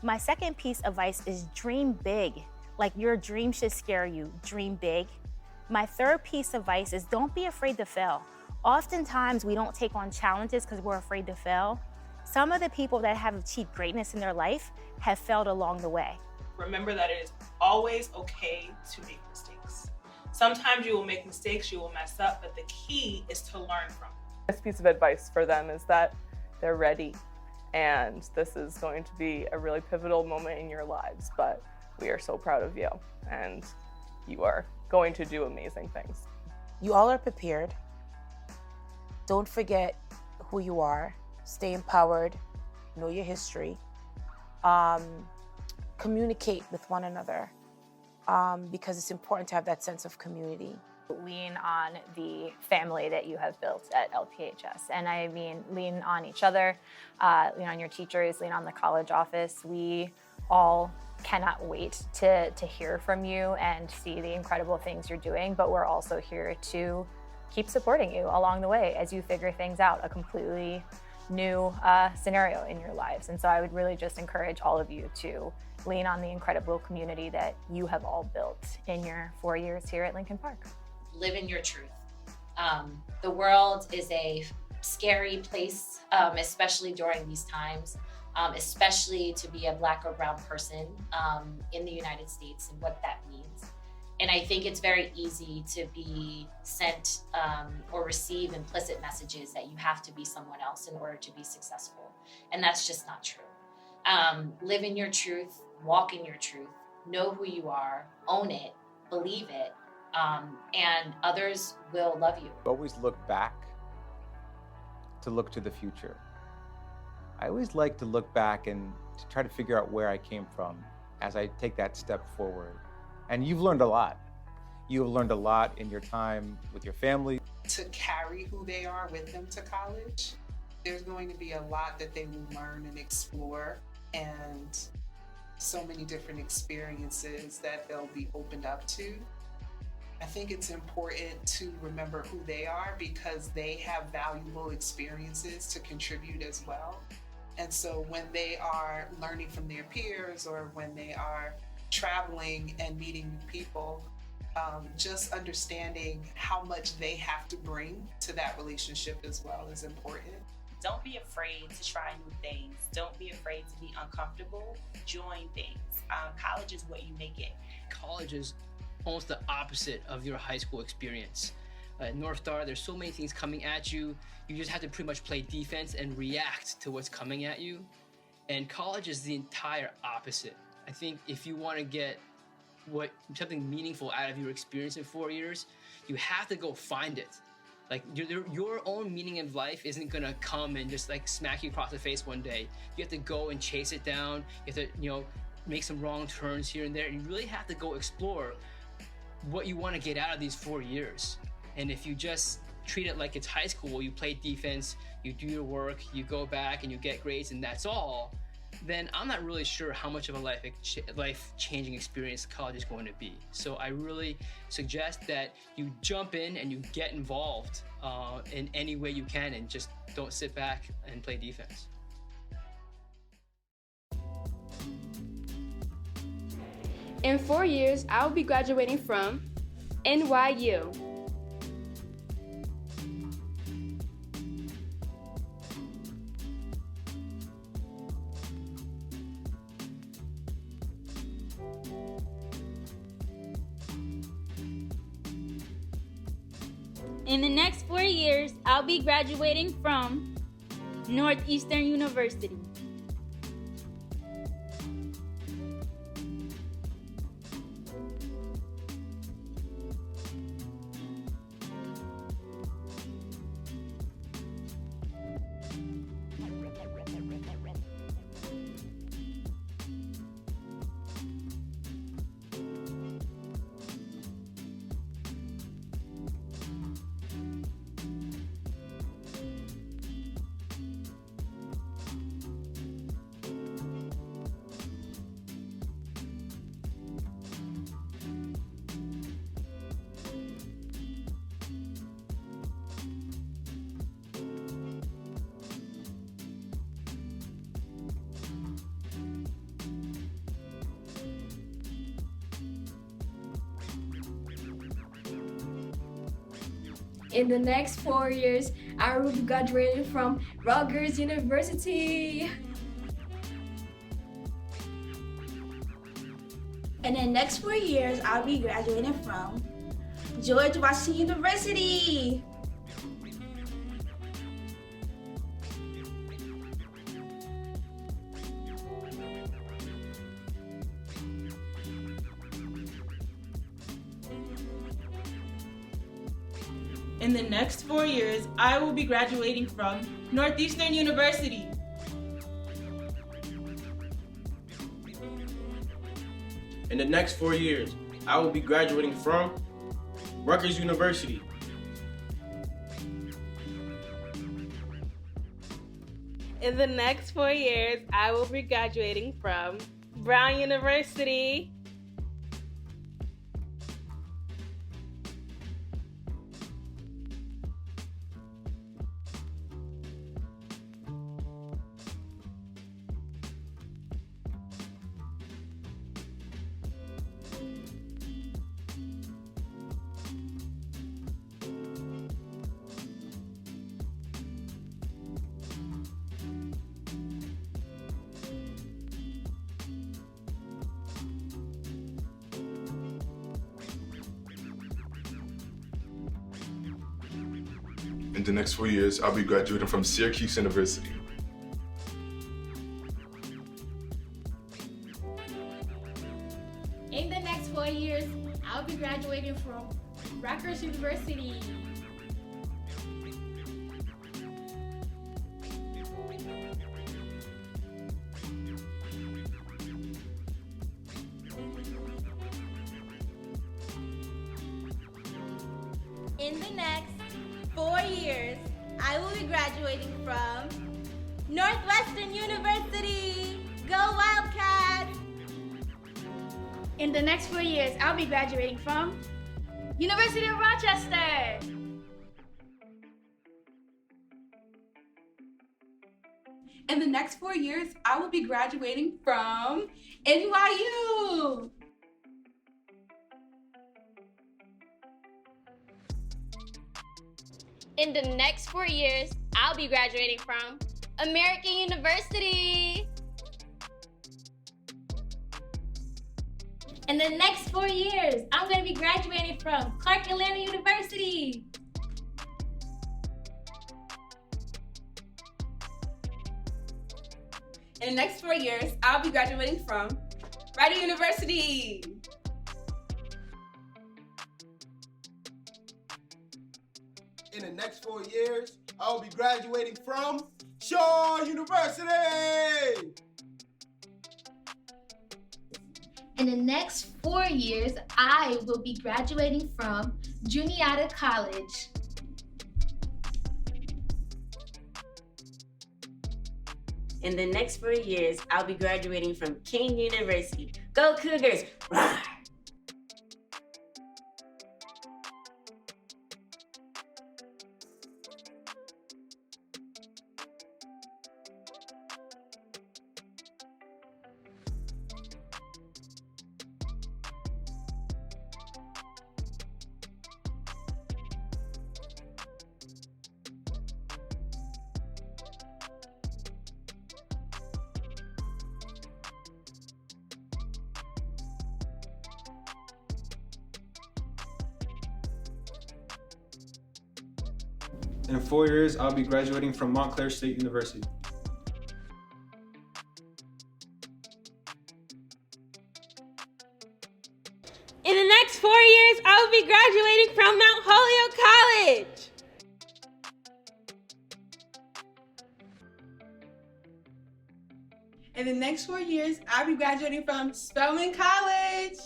Speaker 2: My second piece of advice is dream big. Like your dream should scare you, dream big. My third piece of advice is don't be afraid to fail. Oftentimes we don't take on challenges because we're afraid to fail. Some of the people that have achieved greatness in their life have failed along the way.
Speaker 23: Remember that it is always okay to make mistakes. Sometimes you will make mistakes, you will mess up, but the key is to learn from it.
Speaker 12: This piece of advice for them is that they're ready, and this is going to be a really pivotal moment in your lives, but we are so proud of you, and you are going to do amazing things.
Speaker 4: You all are prepared. Don't forget who you are. Stay empowered. Know your history. Communicate with one another because it's important to have that sense of community.
Speaker 24: Lean on the family that you have built at LPHS. And I mean, lean on each other, lean on your teachers, lean on the college office. We all cannot wait to hear from you and see the incredible things you're doing, but we're also here to keep supporting you along the way as you figure things out, a completely new scenario in your lives. And so I would really just encourage all of you to lean on the incredible community that you have all built in your 4 years here at Lincoln Park.
Speaker 25: Live in your truth. The world is a scary place, especially during these times, especially to be a Black or brown person in the United States and what that means. And I think it's very easy to be sent or receive implicit messages that you have to be someone else in order to be successful. And that's just not true. Live in your truth, walk in your truth, know who you are, own it, believe it, and others will love you.
Speaker 6: Always look back to look to the future. I always like to look back and to try to figure out where I came from as I take that step forward. And you've learned a lot. You have learned a lot in your time with your family.
Speaker 26: To carry who they are with them to college, there's going to be a lot that they will learn and explore, and so many different experiences that they'll be opened up to. I think it's important to remember who they are because they have valuable experiences to contribute as well. And so when they are learning from their peers or when they are traveling and meeting new people, just understanding how much they have to bring to that relationship as well is important.
Speaker 1: Don't be afraid to try new things. Don't be afraid to be uncomfortable. Join things. College is what you make it.
Speaker 7: College is almost the opposite of your high school experience. At North Star, there's so many things coming at you. You just have to pretty much play defense and react to what's coming at you. And college is the entire opposite. I think if you want to get something meaningful out of your experience in 4 years, you have to go find it. Like your own meaning of life isn't gonna come and just like smack you across the face one day. You have to go and chase it down. You have to, make some wrong turns here and there. And you really have to go explore what you want to get out of these 4 years. And if you just treat it like it's high school, you play defense, you do your work, you go back and you get grades and that's all, then I'm not really sure how much of a life-changing experience college is going to be. So I really suggest that you jump in and you get involved in any way you can and just don't sit back and play defense.
Speaker 13: In 4 years, I will be graduating from NYU.
Speaker 18: In the next 4 years, I'll be graduating from Northeastern University.
Speaker 11: In the next 4 years, I will be graduating from Rutgers University.
Speaker 14: In the next 4 years, I'll be graduating from George Washington University.
Speaker 23: In the next 4 years, I will be graduating from Northeastern University.
Speaker 22: In the next 4 years, I will be graduating from Rutgers University.
Speaker 10: In the next 4 years, I will be graduating from Brown University.
Speaker 21: In the next 4 years, I'll be graduating from Syracuse University.
Speaker 11: In the next 4 years, I'll be graduating from Rutgers University.
Speaker 14: In the next 4 years, I will be graduating from Northwestern University. Go Wildcats!
Speaker 11: In the next 4 years, I'll be graduating from University of Rochester.
Speaker 3: In the next 4 years, I will be graduating from NYU.
Speaker 18: In the next 4 years,
Speaker 11: I'll be graduating from American University. In the next 4 years, I'm going to be graduating from Clark Atlanta University.
Speaker 3: In the next 4 years, I'll be graduating from Rider University.
Speaker 8: In the next 4 years, I'll be graduating from Shaw University.
Speaker 11: In the next 4 years, I will be graduating from Juniata College.
Speaker 9: In the next 4 years, I'll be graduating from King University. Go Cougars! Rawr!
Speaker 15: In 4 years, I'll be graduating from Montclair State University.
Speaker 10: In the next 4 years, I will be graduating from Mount Holyoke College.
Speaker 3: In the next 4 years, I'll be graduating from Spelman College.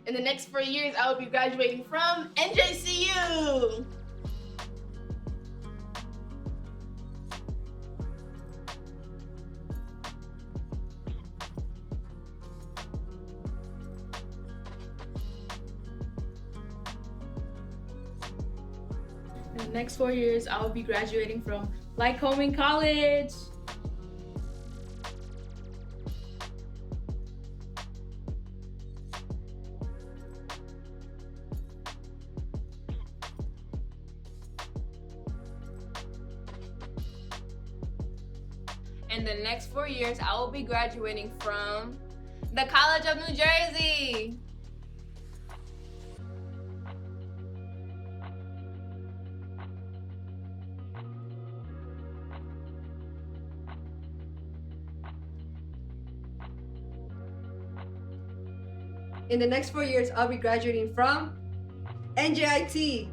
Speaker 3: In the next 4 years, I will be graduating from NJCU.
Speaker 18: In the next 4 years, I will be graduating from Lycoming College.
Speaker 13: In the next 4 years, I will be graduating from the College of New Jersey.
Speaker 16: In the next 4 years, I'll be graduating from NJIT.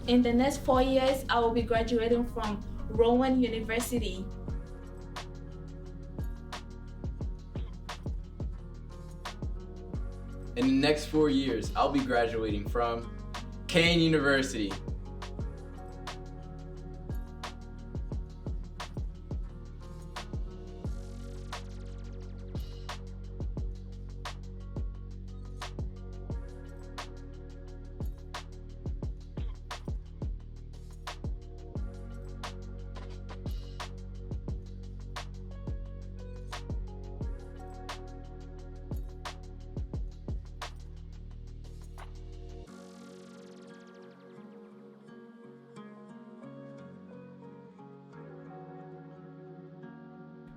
Speaker 10: In the next 4 years, I will be graduating from Rowan University.
Speaker 17: In the next 4 years, I'll be graduating from Kane University.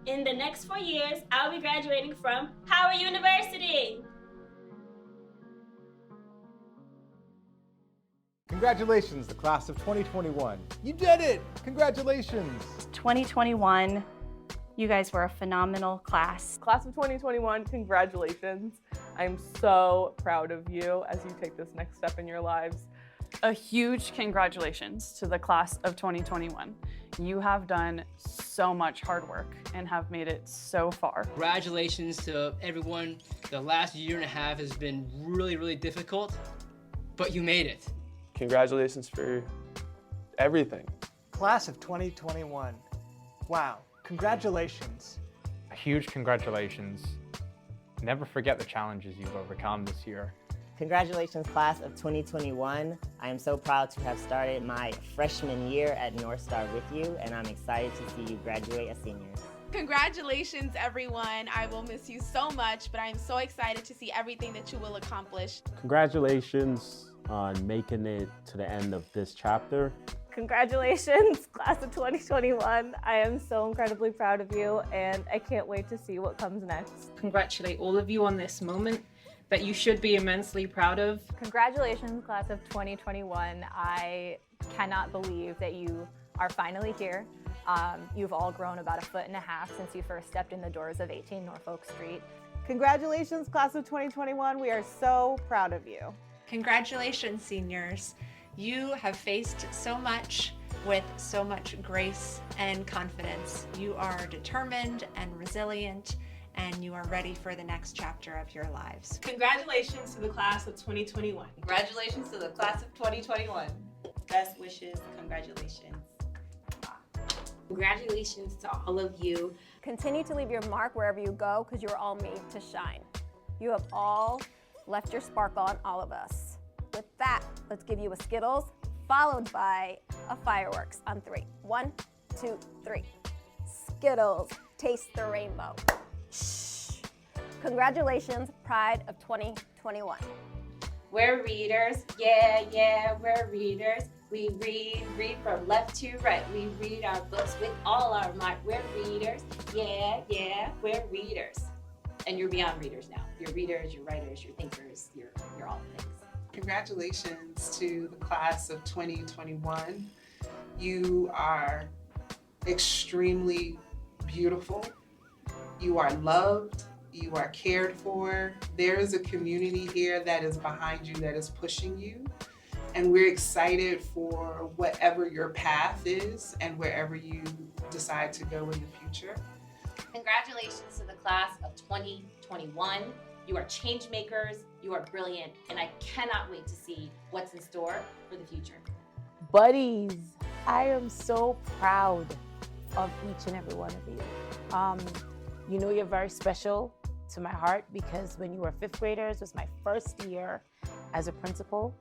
Speaker 20: In the next 4 years, I'll be graduating from Howard University.
Speaker 6: Congratulations, the class of 2021. You did it! Congratulations!
Speaker 19: 2021, you guys were a phenomenal class.
Speaker 27: Class of 2021, congratulations. I'm so proud of you as you take this next step in your lives.
Speaker 28: A huge congratulations to the class of 2021. You have done so much hard work and have made it so far.
Speaker 7: Congratulations to everyone. The last year and a half has been really, really difficult, but you made it.
Speaker 29: Congratulations for everything.
Speaker 30: Class of 2021. Wow, congratulations.
Speaker 31: A huge congratulations. Never forget the challenges you've overcome this year.
Speaker 1: Congratulations, class of 2021. I am so proud to have started my freshman year at North Star with you, and I'm excited to see you graduate as seniors.
Speaker 14: Congratulations, everyone. I will miss you so much, but I am so excited to see everything that you will accomplish.
Speaker 2: Congratulations on making it to the end of this chapter.
Speaker 4: Congratulations, class of 2021. I am so incredibly proud of you, and I can't wait to see what comes next.
Speaker 5: Congratulate all of you on this moment that you should be immensely proud of.
Speaker 4: Congratulations, class of 2021. I cannot believe that you are finally here. You've all grown about 1.5 feet since you first stepped in the doors of 18 Norfolk Street.
Speaker 12: Congratulations, class of 2021. We are so proud of you.
Speaker 22: Congratulations, seniors. You have faced so much with so much grace and confidence. You are determined and resilient, and you are ready for the next chapter of your lives.
Speaker 10: Congratulations to the class of 2021.
Speaker 23: Congratulations to the class of 2021.
Speaker 24: Best wishes, congratulations.
Speaker 25: Congratulations to all of you.
Speaker 4: Continue to leave your mark wherever you go, because you're all made to shine. You have all left your spark on all of us. With that, let's give you a Skittles, followed by a fireworks on 3. 1, 2, 3. Skittles, taste the rainbow. Shh. Congratulations, Pride of 2021.
Speaker 25: We're readers, yeah, we're readers. We read from left to right. We read our books with all our might. We're readers, yeah, we're readers. And you're beyond readers now. You're readers, you're writers, you're thinkers, you're all things.
Speaker 26: Congratulations to the class of 2021. You are extremely beautiful. You are loved. You are cared for. There is a community here that is behind you, that is pushing you. And we're excited for whatever your path is and wherever you decide to go in the future.
Speaker 25: Congratulations to the class of 2021. You are change makers, you are brilliant, and I cannot wait to see what's in store for the future.
Speaker 31: Buddies, I am so proud of each and every one of you. You know you're very special to my heart, because when you were 5th graders, it was my first year as a principal.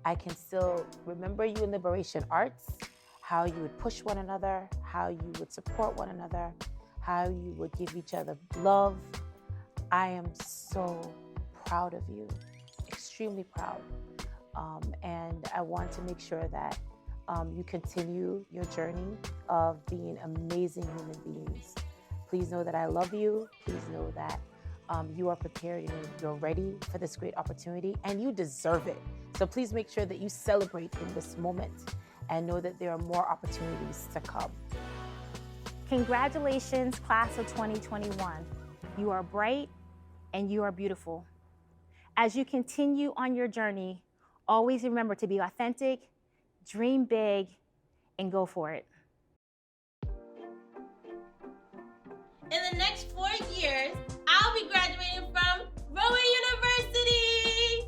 Speaker 31: I can still remember you in liberation arts, how you would push one another, how you would support one another, how you would give each other love. I am so proud of you, extremely proud. And I want to make sure that you continue your journey of being amazing human beings. Please know that I love you. Please know that you are prepared and you're ready for this great opportunity, and you deserve it. So please make sure that you celebrate in this moment and know that there are more opportunities to come.
Speaker 4: Congratulations, class of 2021. You are bright and you are beautiful. As you continue on your journey, always remember to be authentic, dream big, and go for it.
Speaker 14: In the next 4 years, I'll be graduating from Rowan University.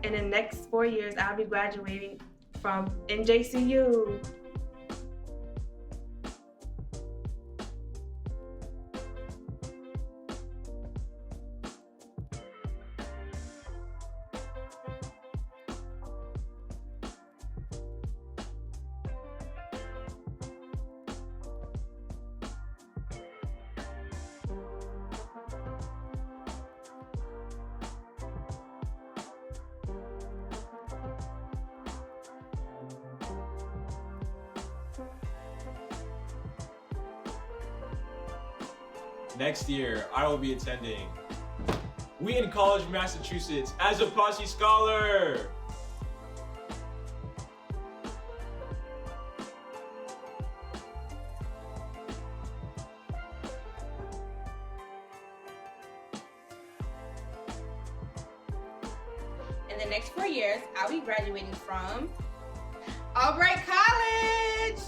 Speaker 10: In the next 4 years, I'll be graduating from NJCU.
Speaker 15: Next year, I will be attending Wheaton College, Massachusetts as a Posse Scholar.
Speaker 14: In the next 4 years, I'll be graduating from Albright College.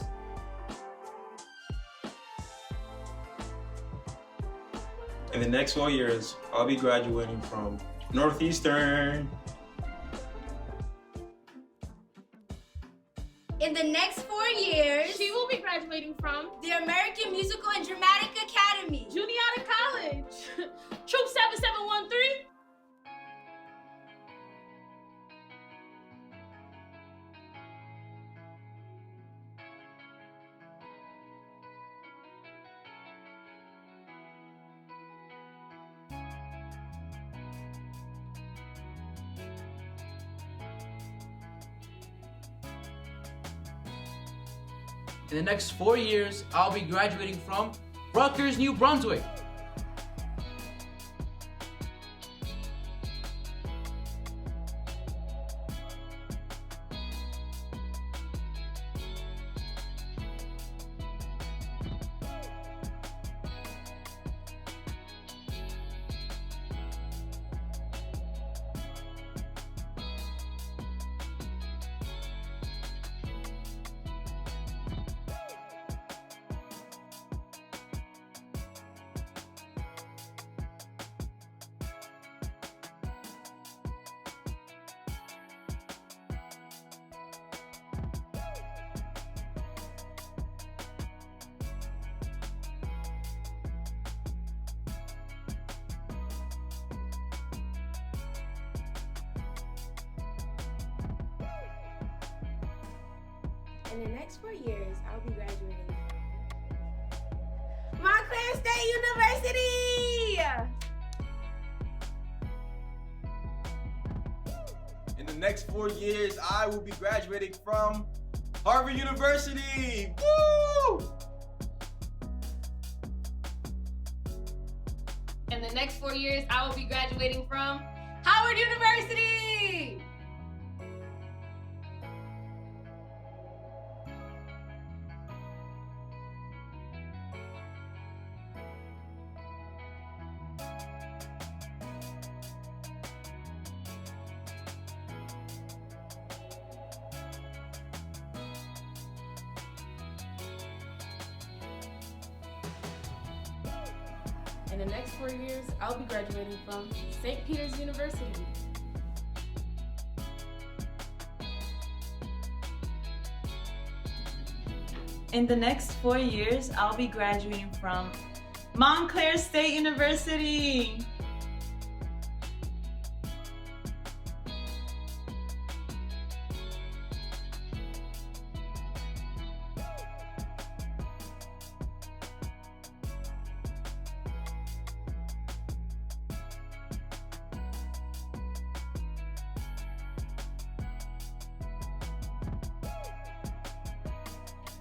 Speaker 15: In the next 4 years, I'll be graduating from Northeastern.
Speaker 3: In the next 4 years,
Speaker 14: She will be graduating from
Speaker 3: the American Musical and Dramatic Academy.
Speaker 14: Juniata College. Troop 7713.
Speaker 6: In the next 4 years, I'll be graduating from Rutgers, New Brunswick.
Speaker 14: In the next 4 years, I'll be graduating from
Speaker 3: Montclair State University.
Speaker 15: In the next 4 years, I will be graduating from Harvard University. Woo!
Speaker 14: In the next 4 years, I will be graduating from Howard University. In the next 4 years, I'll be graduating from St. Peter's University.
Speaker 8: In the next 4 years, I'll be graduating from Montclair State University.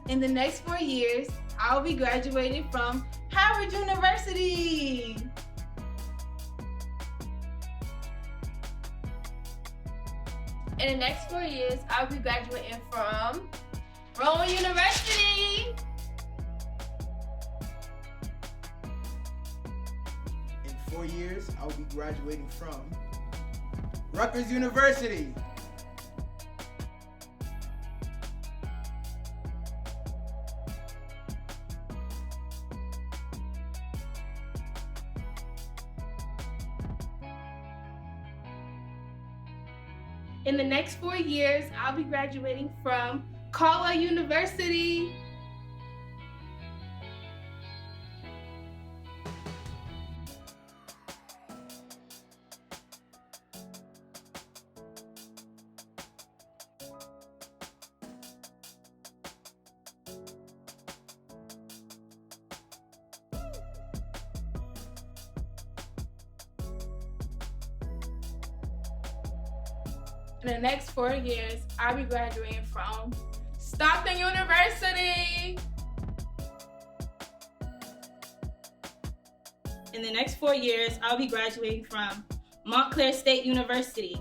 Speaker 14: In the next 4 years, I'll be graduating from Howard University. In the next 4 years, I'll be graduating from Rowan University.
Speaker 9: In 4 years, I'll be graduating from Rutgers University.
Speaker 14: In the next 4 years, I'll be graduating from Caldwell University. In the next 4 years, I'll be graduating from Stockton University. In the next 4 years, I'll be graduating from Montclair State University.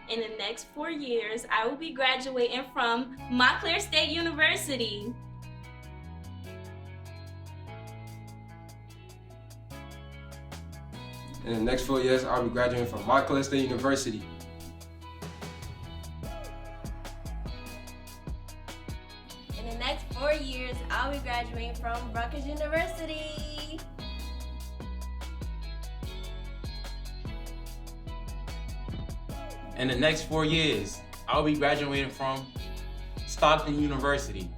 Speaker 14: In the next 4 years, I will be graduating from Montclair State University.
Speaker 7: In the next 4 years, I'll be graduating from Montclair State University.
Speaker 3: In the next 4 years, I'll be graduating from Rutgers University.
Speaker 11: In the next 4 years, I'll be graduating from Stockton University.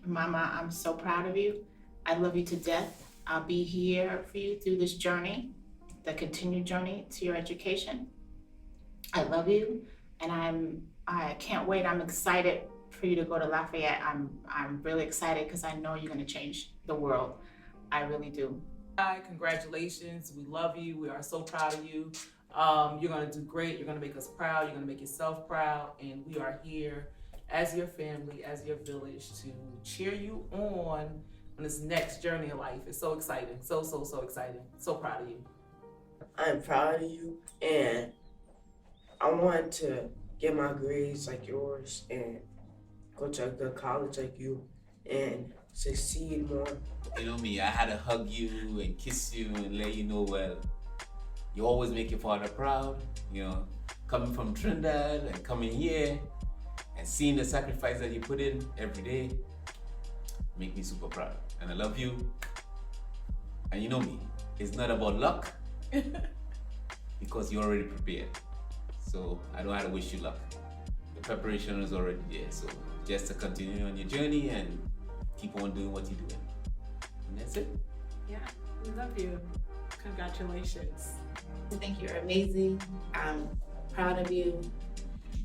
Speaker 13: Mama, I'm so proud of you. I love you to death. I'll be here for you through this journey, the continued journey to your education. I love you, and I can't wait. I'm excited for you to go to Lafayette. I'm really excited because I know you're going to change the world. I really do.
Speaker 16: Hi, congratulations. We love you. We are so proud of you. You're going to do great. You're going to make us proud. You're going to make yourself proud. And we are here as your family, as your village, to cheer you on this next journey of life. It's so exciting. So exciting. So proud of you.
Speaker 17: I'm proud of you, and I want to get my grades like yours and go to a good college like you and succeed more.
Speaker 18: You know me, I had to hug you and kiss you and let you know, well, you always make your father proud. You know, coming from Trinidad and coming here and seeing the sacrifice that you put in every day make me super proud. And I love you. And you know me, it's not about luck because you're already prepared. So I don't have to wish you luck. The preparation is already there. So just to continue on your journey and keep on doing what you're doing. And that's it.
Speaker 16: Yeah, we love you. Congratulations.
Speaker 13: I think you're amazing. I'm proud of you.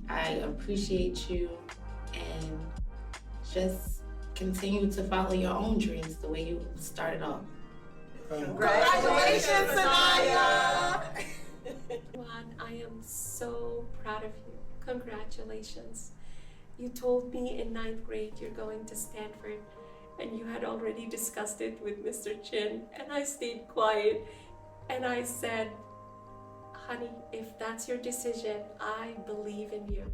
Speaker 13: I appreciate you, and just continue to follow your own dreams the way you started off.
Speaker 16: Congratulations, Sanaya!
Speaker 19: Juan, I am so proud of you. Congratulations. You told me in 9th grade you're going to Stanford, and you had already discussed it with Mr. Chin, and I stayed quiet, and I said, honey, if that's your decision, I believe in you.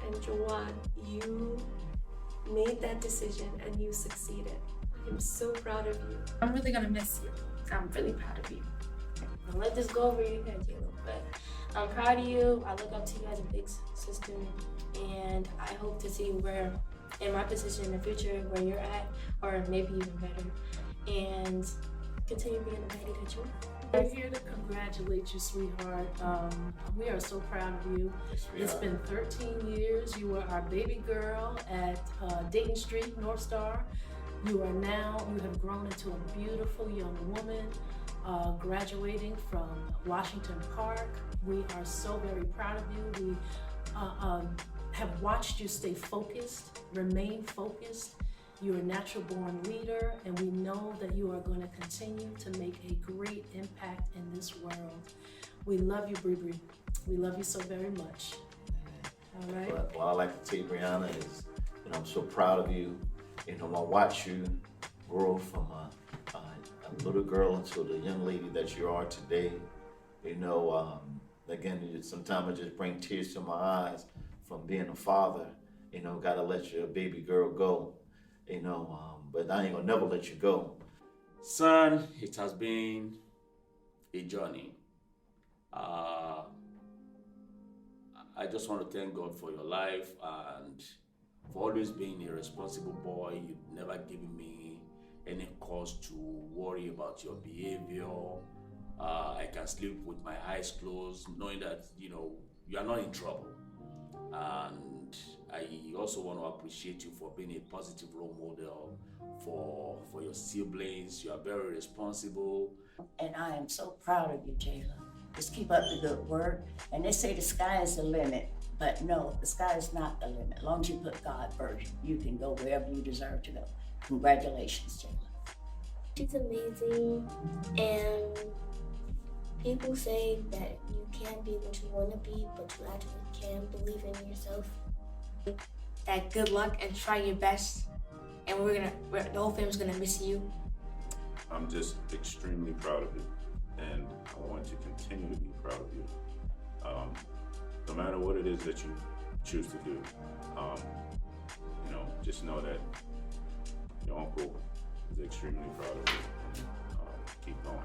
Speaker 19: And Juan, you made that decision and you succeeded. I'm so proud of you.
Speaker 14: I'm really gonna miss you. I'm really proud of you. Don't let this go over your head, J-Lo, but I'm proud of you. I look up to you as a big sister, and I hope to see where, in my position in the future, where you're at, or maybe even better, and continue being the lady that you are.
Speaker 20: We're here to congratulate you, sweetheart. We are so proud of you.
Speaker 18: Yes,
Speaker 20: it's been 13 years. You were our baby girl at Dayton Street, North Star. You have grown into a beautiful young woman, graduating from Washington Park. We are so very proud of you. We have watched you stay focused, remain focused. You're a natural born leader, and we know that you are going to continue to make a great impact in this world. We love you, Bree Bree. We love you so very much. All right?
Speaker 21: Well, all I like to say, Brianna, is I'm so proud of you. I watch you grow from a little girl into the young lady that you are today. Again, sometimes it just brings tears to my eyes from being a father. Gotta let your baby girl go. But I ain't gonna never let you go.
Speaker 27: Son, it has been a journey. I just want to thank God for your life and for always being a responsible boy. You've never given me any cause to worry about your behavior. I can sleep with my eyes closed, knowing that you are not in trouble. And I also want to appreciate you for being a positive role model for your siblings. You are very responsible.
Speaker 28: And I am so proud of you, Jayla. Just keep up the good work. And they say the sky is the limit, but no, the sky is not the limit. As long as you put God first, you can go wherever you deserve to go. Congratulations, Jayla.
Speaker 32: She's amazing, and people say that you can't be what you want to be, but you actually can. Believe in yourself.
Speaker 14: That good luck and try your best, and the whole family's gonna miss you.
Speaker 1: I'm just extremely proud of you, and I want to continue to be proud of you. No matter what it is that you choose to do, just know that your uncle is extremely proud of you, and keep going.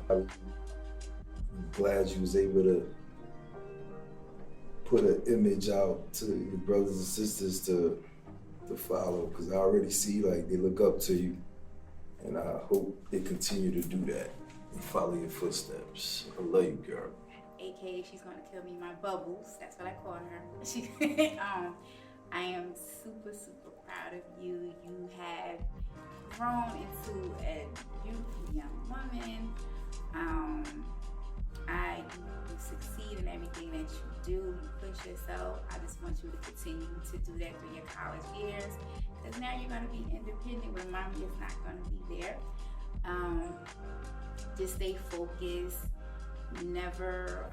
Speaker 2: I'm glad you was able to put an image out to your brothers and sisters to follow, because I already see like they look up to you, and I hope they continue to do that and follow your footsteps. I love you, girl.
Speaker 5: AKA, she's gonna kill me, my bubbles. That's what I call her. I am super, super proud of you. You have grown into a beautiful young woman. You succeed in everything that you do. You push yourself. I just want you to continue to do that through your college years, because now you're going to be independent when mommy is not going to be there. Just stay focused. Never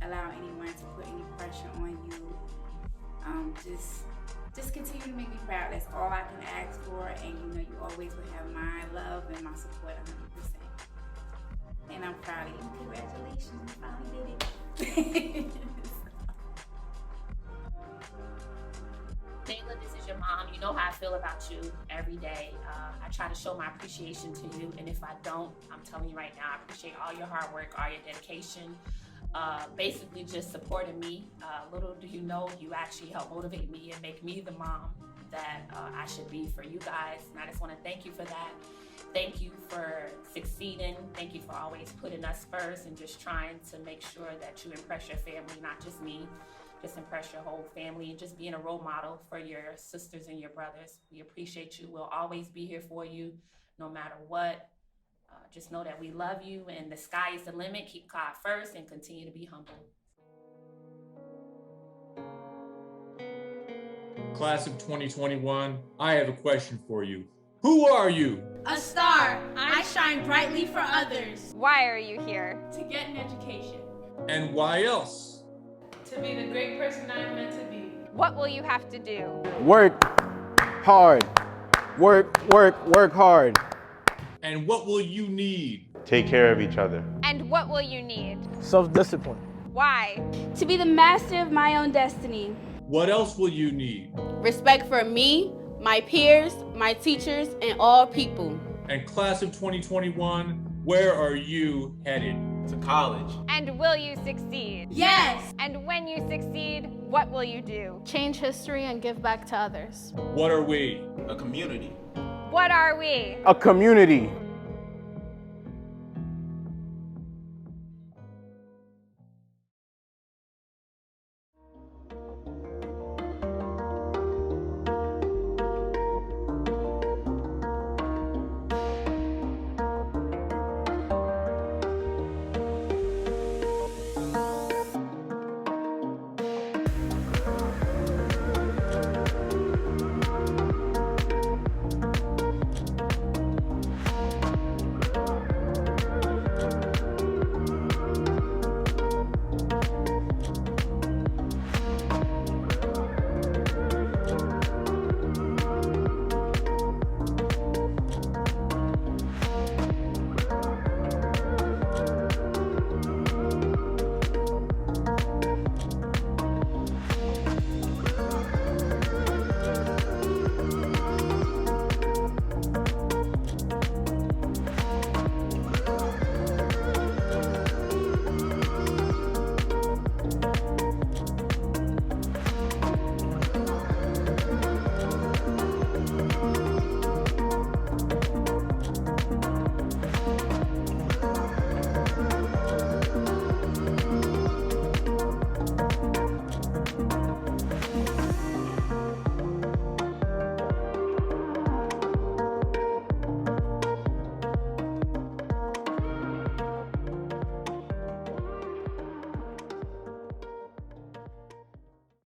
Speaker 5: allow anyone to put any pressure on you. Just continue to make me proud. That's all I can ask for, and you always will have my love and my support 100%. And I'm proud of you. Congratulations, you finally did it.
Speaker 13: Jayla, this is your mom. You know how I feel about you every day. I try to show my appreciation to you, and if I don't, I'm telling you right now, I appreciate all your hard work, all your dedication, basically just supporting me. Little do you know, you actually help motivate me and make me the mom that I should be for you guys, and I just want to thank you for that. Thank you for succeeding. Thank you for always putting us first and just trying to make sure that you impress your family, not just me. Just impress your whole family, and just being a role model for your sisters and your brothers. We appreciate you. We'll always be here for you, no matter what. Just know that we love you, and the sky is the limit. Keep God first and continue to be humble.
Speaker 12: Class of 2021, I have a question for you. Who are you?
Speaker 3: A star. I shine brightly for others.
Speaker 4: Why are you here?
Speaker 3: To get an education.
Speaker 12: And why else?
Speaker 3: To be the great person I am meant to be.
Speaker 4: What will you have to do?
Speaker 22: Work hard. Work hard.
Speaker 12: And what will you need?
Speaker 11: Take care of each other.
Speaker 4: And what will you need?
Speaker 22: Self-discipline.
Speaker 4: Why?
Speaker 3: To be the master of my own destiny.
Speaker 12: What else will you need?
Speaker 3: Respect for me, my peers, my teachers, and all people.
Speaker 12: And class of 2021, where are you headed?
Speaker 11: To college.
Speaker 4: And will you succeed?
Speaker 3: Yes!
Speaker 4: And when you succeed, what will you do?
Speaker 23: Change history and give back to others.
Speaker 12: What are we?
Speaker 11: A community.
Speaker 4: What are we?
Speaker 22: A community.